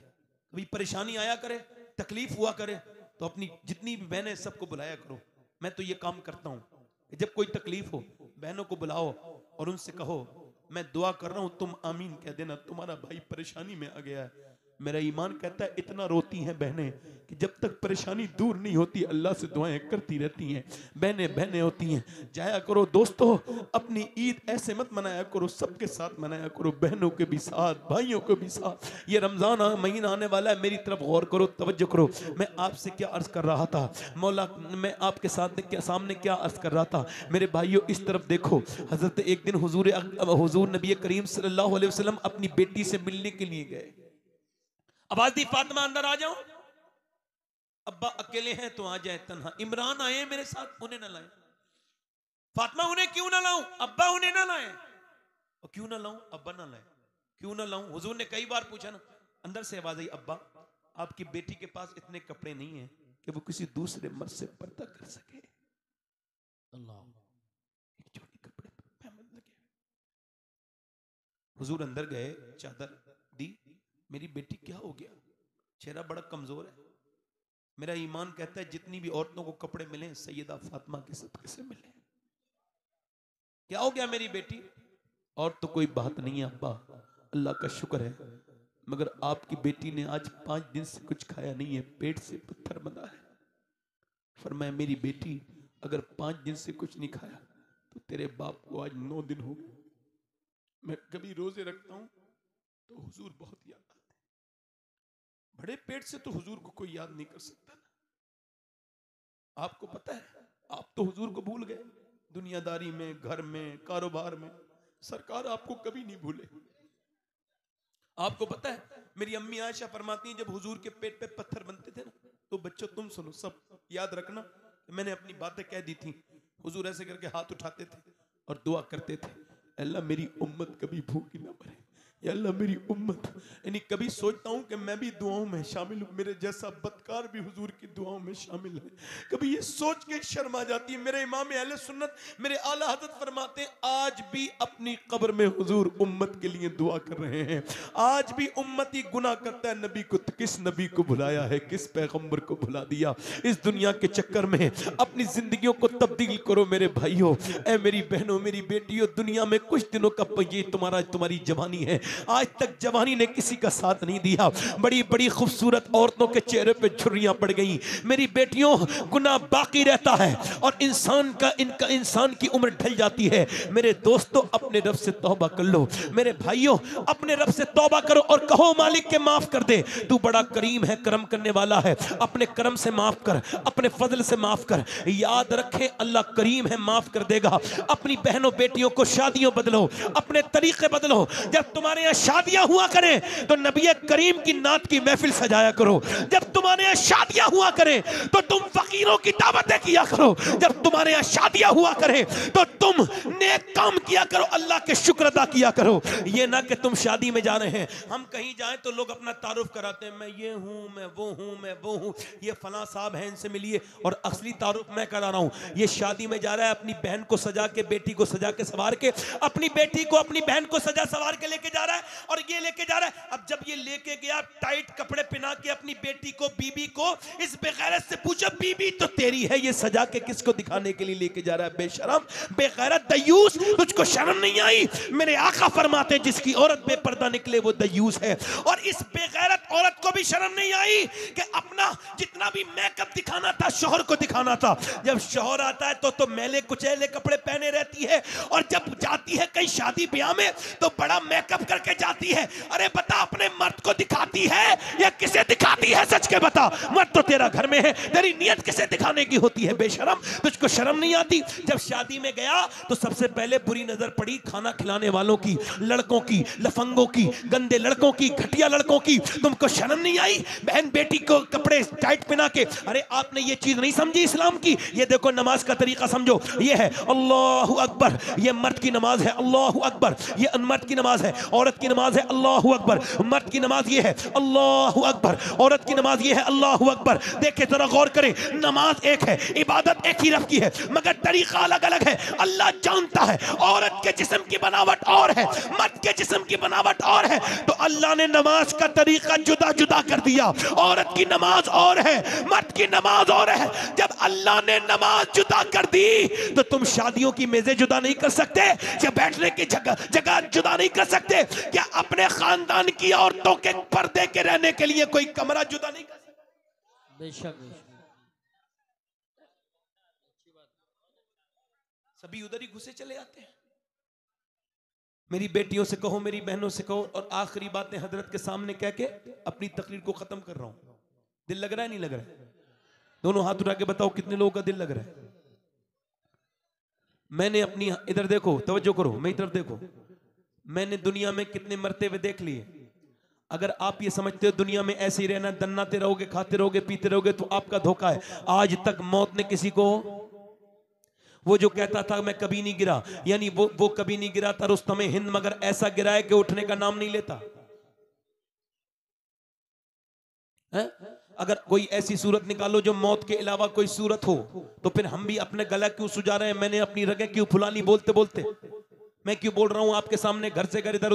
कभी परेशानी आया करे, तकलीफ हुआ करे तो अपनी जितनी भी बहनें सबको बुलाया करो। मैं तो ये काम करता हूं, जब कोई तकलीफ हो बहनों को बुलाओ और उनसे कहो मैं दुआ कर रहा हूं, तुम आमीन कह देना, तुम्हारा भाई परेशानी में आ गया है। मेरा ईमान कहता है इतना रोती हैं बहनें कि जब तक परेशानी दूर नहीं होती अल्लाह से दुआएं करती रहती हैं। बहनें बहनें होती हैं। जाया करो दोस्तों, अपनी ईद ऐसे मत मनाया करो, सबके साथ मनाया करो, बहनों के भी साथ, भाइयों के भी साथ। ये रमजान महीना आने वाला है, मेरी तरफ गौर करो, तवज्जो करो। मैं आपसे क्या अर्ज कर रहा था मौला, मैं आपके सामने क्या अर्ज कर रहा था मेरे भाइयों, इस तरफ देखो। हजरत एक दिन हुजूर नबी करीम सल्लल्लाहु अलैहि वसल्लम अपनी बेटी से मिलने के लिए गए। आवाज दी फातिमा अंदर आ जाओ, अब्बा अकेले हैं तो आ जाए तन्हा। इमरान आए मेरे साथ, उन्हें ना लाए। फातिमा उन्हें क्यों ना लाऊं, अब्बा उन्हें ना लाए। और क्यों ना लाऊं, अब्बा ना लाए, क्यों ना लाऊं। हुजूर ने कई बार पूछा ना, अंदर से आवाज आई अब्बा आपकी बेटी के पास इतने कपड़े नहीं है कि वो किसी दूसरे मर्द से पर्दा कर सके। अल्लाह, एक जोड़ी कपड़े मेहमद लगे। हुजूर अंदर गए, चादर दी, मेरी बेटी क्या हो गया, चेहरा बड़ा कमजोर है। मेरा ईमान कहता है जितनी भी औरतों को कपड़े मिले सैयदा फातिमा के सदके से मिले। क्या हो गया मेरी बेटी। और तो कोई बात नहीं है अब्बा, अल्लाह का शुक्र है, मगर आपकी बेटी ने आज 5 दिन से कुछ खाया नहीं है, पेट से पत्थर बंधा है। फरमाया मेरी बेटी अगर 5 दिन से कुछ नहीं खाया तो तेरे बाप को आज 9 दिन हो गए। मैं कभी रोजे रखता हूं तो हुजूर बहुत याद आते। बड़े पेट से तो हुजूर को कोई याद नहीं कर सकता ना। आपको पता है, आप तो हुजूर को भूल गए दुनियादारी में, घर में, कारोबार में। सरकार आपको कभी नहीं भूले। आपको पता है मेरी अम्मी आयशा फरमाती हैं जब हुजूर के पेट पे पत्थर बनते थे ना, तो बच्चों तुम सुनो, सब याद रखना, मैंने अपनी बातें कह दी थी। हुजूर ऐसे करके हाथ उठाते थे और दुआ करते थे, अल्लाह मेरी उम्मत कभी भूखी ना मरे, या अल्लाह मेरी उम्मत। यानी कभी सोचता हूं कि मैं भी दुआओं में शामिल हूं, मेरे जैसा बदकार भी हुजूर की दुआओं में शामिल है। कभी ये सोच के शर्म आ जाती है। मेरे इमाम अहले सुन्नत मेरे आला हज़रत फरमाते हैं आज भी अपनी कब्र में हुजूर उम्मत के लिए दुआ कर रहे हैं। आज भी उम्मती गुनाह करता है, नबी को किस नबी को भुलाया है, किस पैगंबर को भुला दिया। इस दुनिया के चक्कर में अपनी जिंदगियों को तब्दील करो मेरे भाइयों, ऐ मेरी बहनों, मेरी बेटियों। दुनिया में कुछ दिनों का ये तुम्हारी जवानी है, आज तक जवानी ने किसी का साथ नहीं दिया। बड़ी बड़ी खूबसूरत औरतों के चेहरे पे झुर्रियां पड़ गई। मेरी बेटियों, गुनाह बाकी रहता है और इंसान की उम्र ढल जाती है। मेरे दोस्तों, अपने रब से तौबा कर लो। मेरे भाइयों, अपने रब से तौबा करो और कहो मालिक के माफ कर दे, तू बड़ा करीम है, करम करने वाला है। अपने करम से माफ कर, अपने फजल से माफ कर। याद रखें अल्लाह करीम है, माफ कर देगा। अपनी बहनों बेटियों को शादियों बदलो, अपने तरीके बदलो। जब तुम्हारे यहाँ शादियां हुआ करें तो नबी करीम की नात की महफिल सजाया करो। जब तुम्हारे यहाँ शादियां हुआ करें तो तुम फकीरों की दावतें किया करो। जब तुम्हारे यहाँ शादियां हुआ करें तो तुम नेक काम किया करो, अल्लाह के शुक्र अदा किया करो। ये ना कि तुम शादी में जा रहे हैं, हम कहीं जाएं तो लोग अपना तारुफ कराते हैं, मैं ये हूं, मैं वो हूं, मैं वो हूं, ये फलां साहब हैं, इनसे मिलिए। और असली तारुफ मैं करा रहा हूं। ये शादी में जा रहा है, अपनी बहन को सजा के, बेटी को सजा के सवार के, अपनी बेटी को अपनी बहन को सजा सवार के लेके जा रहा है और ये लेके जा रहा है। अब जब ये लेके गया टाइट कपड़े पहना के अपनी बेटी को, बीबी को, इस बेगैरत से पूछा बीबी तो तेरी है, ये सजा के किसको दिखाने के लिए लेके जा रहा है? बेशरम, बेगैरत, दयूस, तुझको शर्म नहीं आई? मेरे आका फरमाते जिसकी औरत बेपर्दा निकले वो दयूस है। और इस बेगैरत औरत को भी शर्म नहीं आई कि अपना जितना भी मेकअप दिखाना था शौहर को दिखाना था। जब शौहर आता है तो मैले कुचैले कपड़े पहने रहती है और जब जाती है कहीं शादी ब्याह में तो बड़ा मेकअप करके जाती है। अरे बता, अपने मर्द को दिखाती है या किसे दिखाती है? सच के बता, मर्द तो तेरा घर में है, तेरी नियत किसे दिखाने की होती है? बेशरम, तुझको शर्म नहीं आती? जब शादी में गया तो सबसे पहले बुरी नजर पड़ी खाना खिलाने वालों की, लड़कों की, लफंगों की, गंदे लड़कों की, घटिया लड़कों की। तुम आपको शर्म नहीं आई? बहन बेटी को कपड़े टाइट पहना के, अरे आपने ये चीज नहीं समझी इस्लाम की? ये देखो नमाज का तरीका समझो, ये है अल्लाहु अकबर, ये मर्द की नमाज है अल्लाहु अकबर, ये मर्द की नमाज है। औरत की नमाज है अल्लाहु अकबर, मर्द की नमाज ये है अल्लाहु अकबर, औरत की नमाज ये है अल्लाहु अकबर। देखे जरा गौर करें, नमाज एक है, इबादत एक ही रब की है, मगर तरीका अलग अलग है। अल्लाह जानता है औरत के जिस्म की बनावट और है, मर्द के जिस्म की बनावट और है, तो अल्लाह ने नमाज का तरीका जुदा जुदा कर दिया। औरत की नमाज और है, मर्द की नमाज और है। जब अल्लाह ने नमाज जुदा कर दी तो तुम शादियों की मेजें जुदा नहीं कर सकते, क्या बैठने की जगह जुदा नहीं कर सकते, क्या अपने खानदान की औरतों के पर्दे के रहने के लिए कोई कमरा जुदा नहीं कर सकते? बेशक सभी उधर ही घुसे चले आते हैं। मेरी बेटियों से कहो, मेरी बहनों से कहो, और आखिरी बातें हजरत के सामने कह के अपनी तकरीर को खत्म कर रहा हूं। दिल लग रहा है नहीं लग रहा है? दोनों हाथ उठा के बताओ कितने लोगों का दिल लग रहा है? मैंने अपनी, इधर देखो, तवज्जो करो, मैं इधर देखो, मैंने दुनिया में कितने मरते हुए देख लिए। अगर आप ये समझते हो दुनिया में ऐसे ही रहना, दन्नाते रहोगे, खाते रहोगे, पीते रहोगे, तो आपका धोखा है। आज तक मौत ने किसी को, वो जो कहता था मैं कभी नहीं गिरा, यानी वो कभी नहीं गिरा था रुस्तमे हिंद, मगर ऐसा गिरा है कि उठने का नाम नहीं लेता है? अगर कोई ऐसी सूरत निकालो जो मौत के अलावा कोई सूरत हो, तो फिर हम भी अपने गला क्यों सुजा रहे हैं? मैंने अपनी रगें क्यों फुलानी बोलते बोलते? मैं क्यों बोल रहा हूं आपके सामने, घर से घर इधर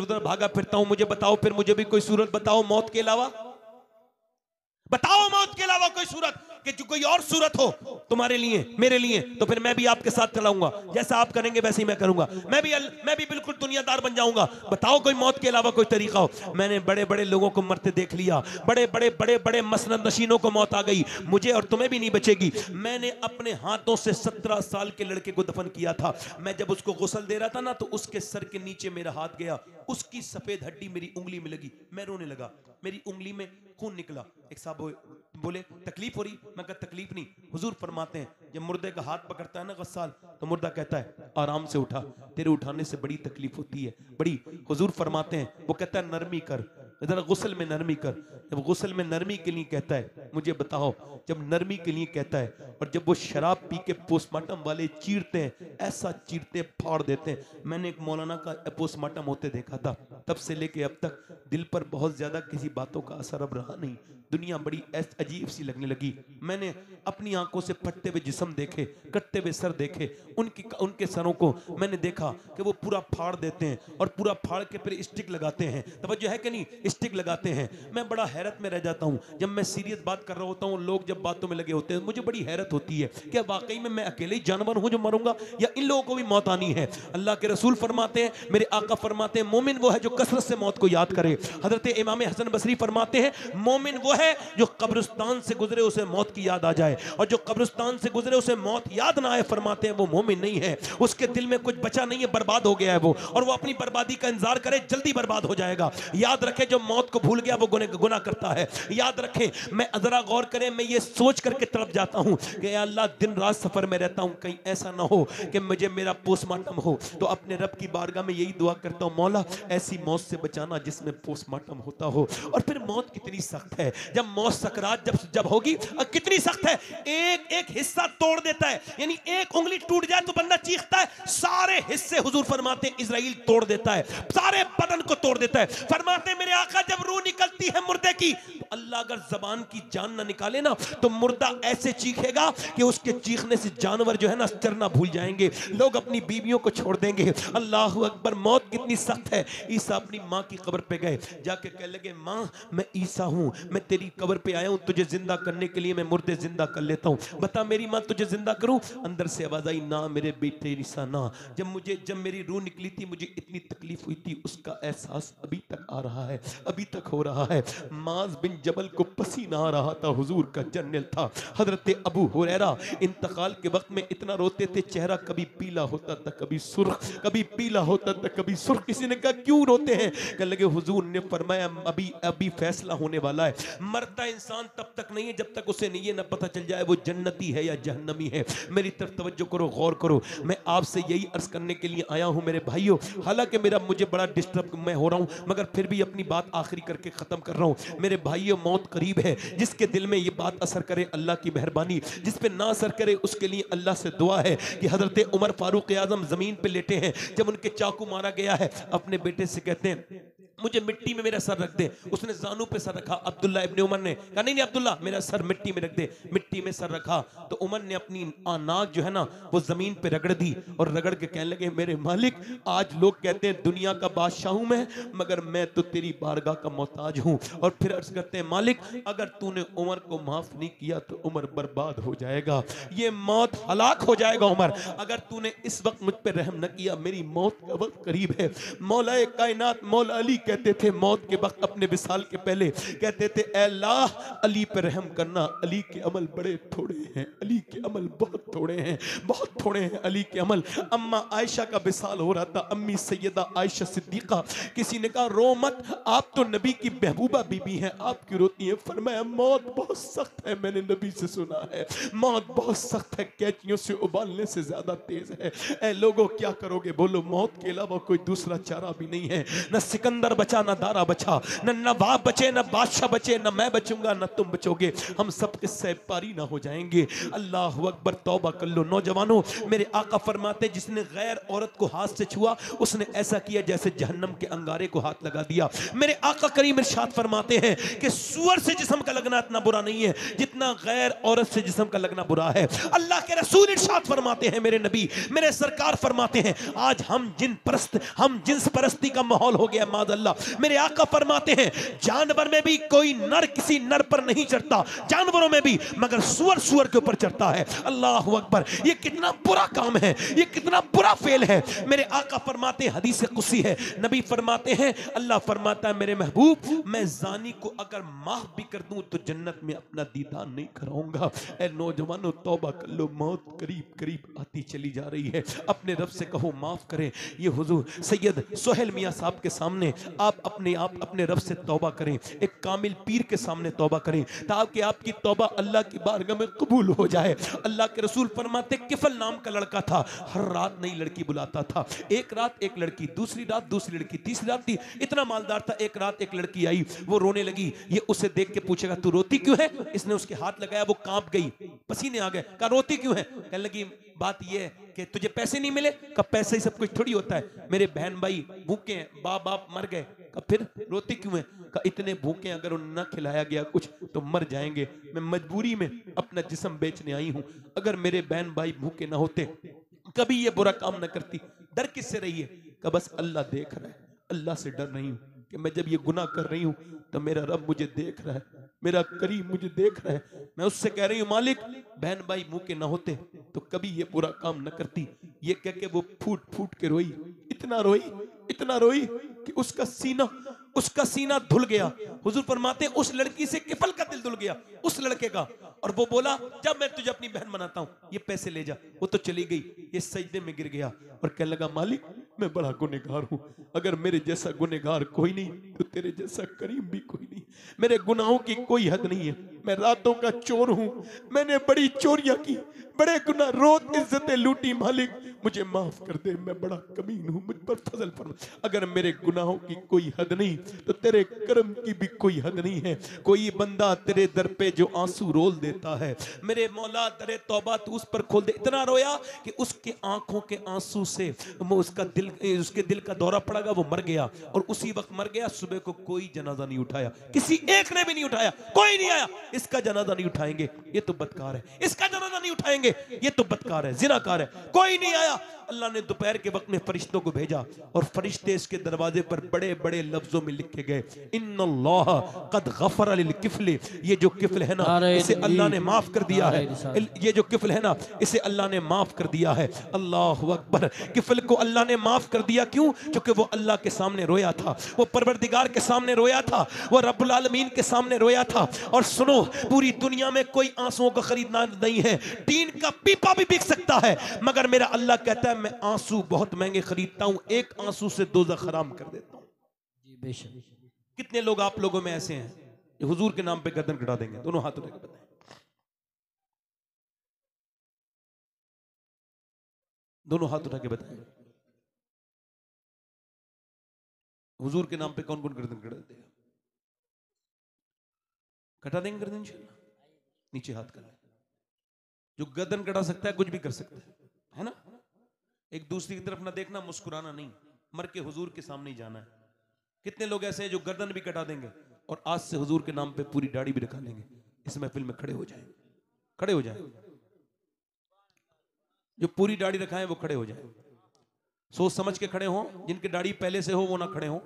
उधर भागा फिरता हूं? मुझे बताओ, फिर मुझे भी कोई सूरत बताओ मौत के अलावा, बताओ मौत के अलावा कोई सूरत, कि जो कोई और सूरत हो तुम्हारे लिए, मेरे लिए, तो फिर मैं भी आपके साथ चलाऊंगा, जैसा आप करेंगे वैसे ही मैं करूंगा। मैं भी बिल्कुल दुनियादार बन जाऊंगा। बताओ कोई मौत के अलावा कोई तरीका हो। मैंने बड़े बड़े लोगों को मरते देख लिया, बड़े मसनद नशीनों को मौत आ गई, मुझे और तुम्हें भी नहीं बचेगी। मैंने अपने हाथों से 17 साल के लड़के को दफन किया था। मैं जब उसको गुस्ल दे रहा था ना, तो उसके सर के नीचे मेरा हाथ गया, उसकी सफेद हड्डी मेरी उंगली में लगी, मैं रोने लगा, मेरी उंगली में खून निकला। एक साहब बोले तकलीफ हो रही? मैं कहा तकलीफ नहीं। हुजूर फरमाते हैं जब मुर्दे का हाथ पकड़ता है ना गस्साल, तो मुर्दा कहता है आराम से उठा, तेरे उठाने से बड़ी तकलीफ होती है, बड़ी। हुजूर फरमाते हैं, वो कहता है नरमी कर, जरा गुस्ल में नरमी कर। जब गुस्ल में नरमी के लिए कहता है, मुझे बताओ, जब नरमी के लिए कहता है, और जब वो शराब पी के पोस्टमार्टम वाले चीरते हैं, ऐसा चीरते फाड़ देते हैं। मैंने एक मौलाना का पोस्टमार्टम होते देखा था, तब से लेके अब तक दिल पर बहुत ज्यादा किसी बातों का असर अब रहा नहीं। दुनिया बड़ी अजीब सी लगने लगी। मैंने अपनी आंखों से फटते हुए जिस्म देखे, कटते हुए सर देखे, उनके सरों को मैंने देखा कि वो पूरा फाड़ देते हैं, और पूरा फाड़ के फिर स्टिक लगाते हैं। तवज्जो है कि नहीं? स्टिक लगाते हैं। मैं बड़ा हैरत में रह जाता हूँ जब मैं सीरियस बात कर रहा होता हूँ, लोग जब बातों में लगे होते हैं, मुझे बड़ी हैरत होती है, क्या वाकई में मैं अकेले ही जानवर हूँ जो मरूंगा, या इन लोगों को भी मौत आनी है? अल्लाह के रसूल फरमाते हैं, मेरे आका फरमाते हैं, मोमिन वो है जो कसरत से मौत को याद करे। हजरत इमाम हसन बसरी फरमाते हैं, मोमिन वो है जो कब्रिस्तान से गुजरे उसे मौत की याद आ जाए, और जो कब्रिस्तान से गुजरे उसे मौत याद ना आए, फरमाते हैं वो मोमिन नहीं है, उसके दिल में कुछ बचा नहीं है, बर्बाद हो गया है वो, और वो अपनी बर्बादी का इंतजार करे, जल्दी बर्बाद हो जाएगा। याद रखें, जो मौत को भूल गया वो गुनाह करता है। याद रखें, मैं जरा गौर करें, मैं ये सोच करके तड़प जाता हूं कि अल्लाह दिन रात सफर में रहता हूं, कहीं ऐसा ना हो कि मुझे मेरा पोस्टमार्टम हो, तो अपने रब की बारगाह में यही दुआ करता हूं, मौला ऐसी मौत से बचाना जिसमें पोस्टमार्टम होता हो। और फिर मौत कितनी सख्त है, जब मौत सकरात जब होगी, कितनी सख्त है, एक एक हिस्सा तोड़ देता है, यानी एक उंगली टूट जाए तो बंदा चीखता है, सारे हिस्से हुजूर फरमाते हैं इजराइल तोड़ देता है, सारे बदन को तोड़ देता है। फरमाते मेरे आका जब रूह निकलती है मुर्दे की, तो अल्लाह अगर जबान की जान ना निकाले ना, तो मुर्दा ऐसे चीखेगा कि उसके चीखने से जानवर जो है ना चरना भूल जाएंगे, लोग अपनी बीवियों को छोड़ देंगे। अल्लाह अकबर, मौत कितनी सख्त है। ईसा अपनी माँ की कब्र पे गए, जाके कह लगे माँ मैं ईसा हूँ, मैं तेरी कब्र पे आया हूँ, तुझे जिंदा करने के लिए मैं मुर्दे जिंदा कर लेता हूँ, बता मेरी माँ तुझे जिंदा करूँ? अंदर से आवाज आई, ना मेरे बेटे ईसा ना, जब मेरी रूह निकली थी मुझे इतनी तकलीफ हुई थी, उसका एहसास अभी तक आ रहा है, अभी तक हो रहा है। माज बिन जबल को पसीना आ रहा था, हुजूर का जन्नत था। हजरत अबू हुरैरा इंतकाल के वक्त में इतना रोते थे, चेहरा कभी पीला होता था, कभी सुर्ख, कभी पीला होता था, कभी सुर्ख। किसी ने कहा क्यों रोते हैं? कहने लगे हुजूर ने फरमाया अभी अभी फैसला होने वाला है। मरता इंसान तब तक नहीं है जब तक उसे ये ना पता चल जाए वो जन्नती है या जहन्नमी है। मेरी तरफ तवज्जो करो, गौर करो। मैं आपसे यही अर्ज करने के लिए आया हूं मेरे भाइयों। हालांकि मुझे बड़ा डिस्टर्ब मैं हो रहा हूं, मगर फिर भी अपनी बात आखिरी करके खत्म कर रहा हूं। मेरे भाइयों, मौत करीब है। जिसके दिल में ये बात असर करे अल्लाह की मेहरबानी, जिस पे ना असर करे उसके लिए अल्लाह से दुआ है कि हजरत उमर फारूक आजम जमीन पे लेटे हैं, जब उनके चाकू मारा गया है, अपने बेटे से कहते हैं मुझे मिट्टी में मेरा सर रख दे। उसने जानू पे सर रखा। अब्दुल्ला इब्ने उमर ने कहा नहीं नहीं अब्दुल्ला, मेरा सर मिट्टी में रख दे। मिट्टी में सर रखा तो उमर ने अपनी नाक जो है ना वो जमीन पे रगड़ दी और रगड़ के कहने लगे मेरे मालिक, आज लोग कहते हैं दुनिया का बादशाह हूं मैं, मगर मैं तो तेरी बारगाह का मोहताज हूं। और फिर अर्ज करते हैं मालिक, अगर तूने उमर को माफ नहीं किया तो उमर बर्बाद हो जाएगा, ये मौत हलाक हो जाएगा उमर। अगर तूने इस वक्त मुझ पे रहम न किया, मेरी मौत का वक्त करीब है। मौलाए कायनात मौला अली कहते थे मौत के वक्त अपने विसाल के पहले कहते थे ऐ अल्लाह अली पे रहम करना, अली के अमल बड़े थोड़े हैं, अली के अमल बहुत थोड़े हैं, बहुत थोड़े हैं अली के अमल। अम्मा आयशा का विसाल हो रहा था, अम्मी सैयदा आयशा सिद्दीका, किसी ने कहा रो मत, आप तो नबी की महबूबा बीबी हैं, आप क्यों रोती हैं? फरमाया मौत बहुत सख्त है, मैंने नबी से सुना है मौत बहुत सख्त है, कैचियों से उबालने से ज्यादा तेज है। ऐ लोगों क्या करोगे? बोलो मौत के अलावा कोई दूसरा चारा भी नहीं है। न सिकंदर बचा, न दारा बचा, न नवाब बचे, न बादशाह बचे, न मैं बचूंगा न तुम बचोगे, हम सब किस्से पारी ना हो जाएंगे। अल्लाह अकबर, तौबा कर लो। नौजवानों, मेरे आका फरमाते जिसने गैर औरत को हाथ से छुआ उसने ऐसा किया जैसे जहन्नम के अंगारे को हाथ लगा दिया। मेरे आका करीम इरशाद फरमाते हैं कि सूअर से जिस्म का लगना इतना बुरा नहीं है जितना गैर औरत से जिस्म का लगना बुरा है। अल्लाह के रसूल इरशाद फरमाते हैं, मेरे नबी मेरे सरकार फरमाते हैं, आज हम जिन्स परस्ती का माहौल हो गया माज़अल्लाह। मेरे आका फरमाते हैं जानवर में भी कोई नर किसी नर पर नहीं चढ़ता, जानवरों में भी, मगर सूअर के ऊपर चढ़ता है। अल्लाह अकबर, ये कितना बुरा काम है, ये कितना बुरा फेल है। मेरे आका फरमाते हैं, हदीस कुदसी है, नबी फरमाते हैं, अल्लाह फरमाता है मेरे महबूब मैं जानी को अगर माफ भी कर दूं तो जन्नत में अपना दीदार नहीं कराऊंगा। ऐ नौजवानों तौबा कर लो, मौत करीब करीब आती चली जा रही है। अपने रब से कहो माफ करें। ये हुजूर सैयद सोहेल मियां साहब के सामने आप अपने रब से तौबा करें, एक कामिल पीर के सामने तौबा करें ताकि आपकी तौबा अल्लाह की बारगाह में कबूल हो जाए। अल्लाह के रसूल फरमाते किफल नाम का लड़का था, हर रात नई लड़की बुलाता था। एक रात एक लड़की, दूसरी रात दूसरी लड़की, तीसरी रात थी, इतना मालदार था। एक रात एक लड़की आई, वो रोने लगी। ये उसे देख के पूछेगा तू रोती क्यों है? इसने उसके हाथ लगाया, वो कांप गई, पसीने आ गए। कहा रोती क्यों है? कहने लगी बात ये है कि तुझे पैसे नहीं मिले। कब पैसे ही सब कुछ थोड़ी होता है, मेरे बहन भाई भूखे हैं, बाप मर गए। कब फिर रोती क्यों है? कहा इतने भूखे अगर उन्हें न खिलाया गया कुछ तो मर जाएंगे, मैं मजबूरी में अपना जिस्म बेचने आई हूं। अगर मेरे बहन भाई भूखे ना होते कभी ये बुरा काम न करती। डर किससे रही है? कहा बस अल्लाह देख रहा है, अल्लाह से डर रही हूं कि मैं जब ये गुनाह कर रही हूं तो मेरा रब मुझे देख रहा है, मेरा करीम मुझे देख रहा है। मैं उससे कह रही हूं मालिक बहन भाई भूखे ना होते तो कभी ये बुरा काम न करती। ये कह के वो फूट फूट के रोई, इतना रोई कि उसका सीना धुल गया। हुजूर फरमाते हैं उस लड़की से किफल का दिल धुल गया, उस लड़के का। और वो बोला जब मैं तुझे अपनी बहन बनाता हूं, ये पैसे ले जा। वो तो चली गई, ये सजदे में गिर गया और कहने लगा मालिक मैं बड़ा गुनहगार हूं, अगर मेरे जैसा गुनहगार कोई नहीं तो तेरे जैसा करीम भी कोई नहीं। मेरे गुनाहों की कोई हद नहीं है, मैं रातों का चोर हूं, मैंने बड़ी चोरियां की, बड़े गुनाह, रोज इज्जतें लूटी। मालिक मुझे माफ कर दे, मैं बड़ा कमीन हूं, मुझ पर फजल फरमा। अगर मेरे गुनाहों की कोई हद नहीं तो तेरे करम की भी कोई हद नहीं है। कोई बंदा तेरे दर पे जो आंसू रोल देता है, मेरे मौला दरे तौबा तू उस पर खोल दे। इतना रोया कि उसके आंखों के आंसू से उसके दिल का दौरा पड़ेगा, वो मर गया। और उसी वक्त मर गया। सुबह को कोई जनाजा नहीं उठाया, किसी एक ने भी नहीं उठाया, कोई नहीं आया। इसका जनाजा नहीं उठाएंगे, ये तो बदकार है। इसका जनाजा नहीं उठाएंगे, ये तो बदकार है, जिनाकार है। कोई नहीं आया। अल्लाह ने दोपहर के वक्त में फरिश्तों को भेजा और फरिश्ते इसके दरवाजे पर बड़े बड़े लफ्जों में लिखे गए, इन्नल्लाह कद गफर लिल किफल, ये जो किफल है ना इसे अल्लाह ने माफ कर दिया है, ये जो किफल है ना इसे अल्लाह ने माफ कर दिया है। अल्लाह अकबर। किफल को अल्लाह ने माफ कर दिया, क्यों? क्योंकि वो अल्लाह के सामने रोया था, वो परवरदिगार के सामने रोया था, वो रब्बुल आलमीन के सामने रोया था। और सुनो, पूरी दुनिया में कोई आंसुओं का खरीददार नहीं है, टीन का पीपा भी बिक सकता है, मगर मेरा अल्लाह कहता है मैं आंसू बहुत महंगे खरीदता हूं, एक आंसू से दोज़ख हराम कर देता हूं। जी बेशक। कितने लोग आप लोगों में ऐसे हैं जो हुजूर के नाम पे गर्दन कटा देंगे? दोनों हाथ उठा के बताएं, दोनों हाथ उठा के बताएं, हुजूर के नाम पे कौन कौन गर्दन कटा देगा? कटा देंगे गर्दन इंशाअल्लाह? नीचे हाथ कर ले। जो गर्दन कटा सकता है कुछ भी कर सकता है ना? एक दूसरी की तरफ ना देखना, मुस्कुराना नहीं, मर के हुजूर के सामने ही जाना है। कितने लोग ऐसे हैं जो गर्दन भी कटा देंगे और आज से हुजूर के नाम पे पूरी दाढ़ी भी रखा लेंगे, इस महफिल में खड़े हो जाए, खड़े हो जाए, जो पूरी दाढ़ी रखाएं वो खड़े हो जाए, सोच समझ के खड़े हों, जिनकी दाढ़ी पहले से हो वो ना खड़े हों,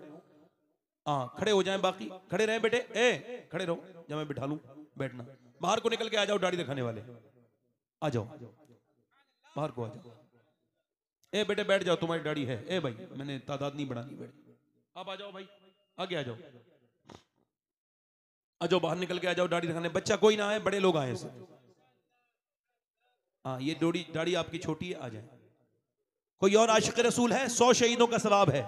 हाँ खड़े हो जाएं, बाकी खड़े रहे बेटे, ए खड़े रहो, जब मैं बिठा लूं बैठना। बाहर को निकल के आ जाओ, दाढ़ी रखाने वाले आ जाओ, बाहर को आ जाओ, ए बेटे बैठ जाओ, तुम्हारी दाढ़ी है, ए भाई मैंने तादाद नहीं बढ़ानी, बैठ आप आ जाओ भाई, आगे आ जाओ, आ जाओ, बाहर निकल के आ जाओ दाढ़ी रखाने। बच्चा कोई ना आए, बड़े लोग आए सब, हाँ ये दाढ़ी आपकी छोटी है, आ जाए। कोई और आशिक रसूल है? 100 शहीदों का सवाब है।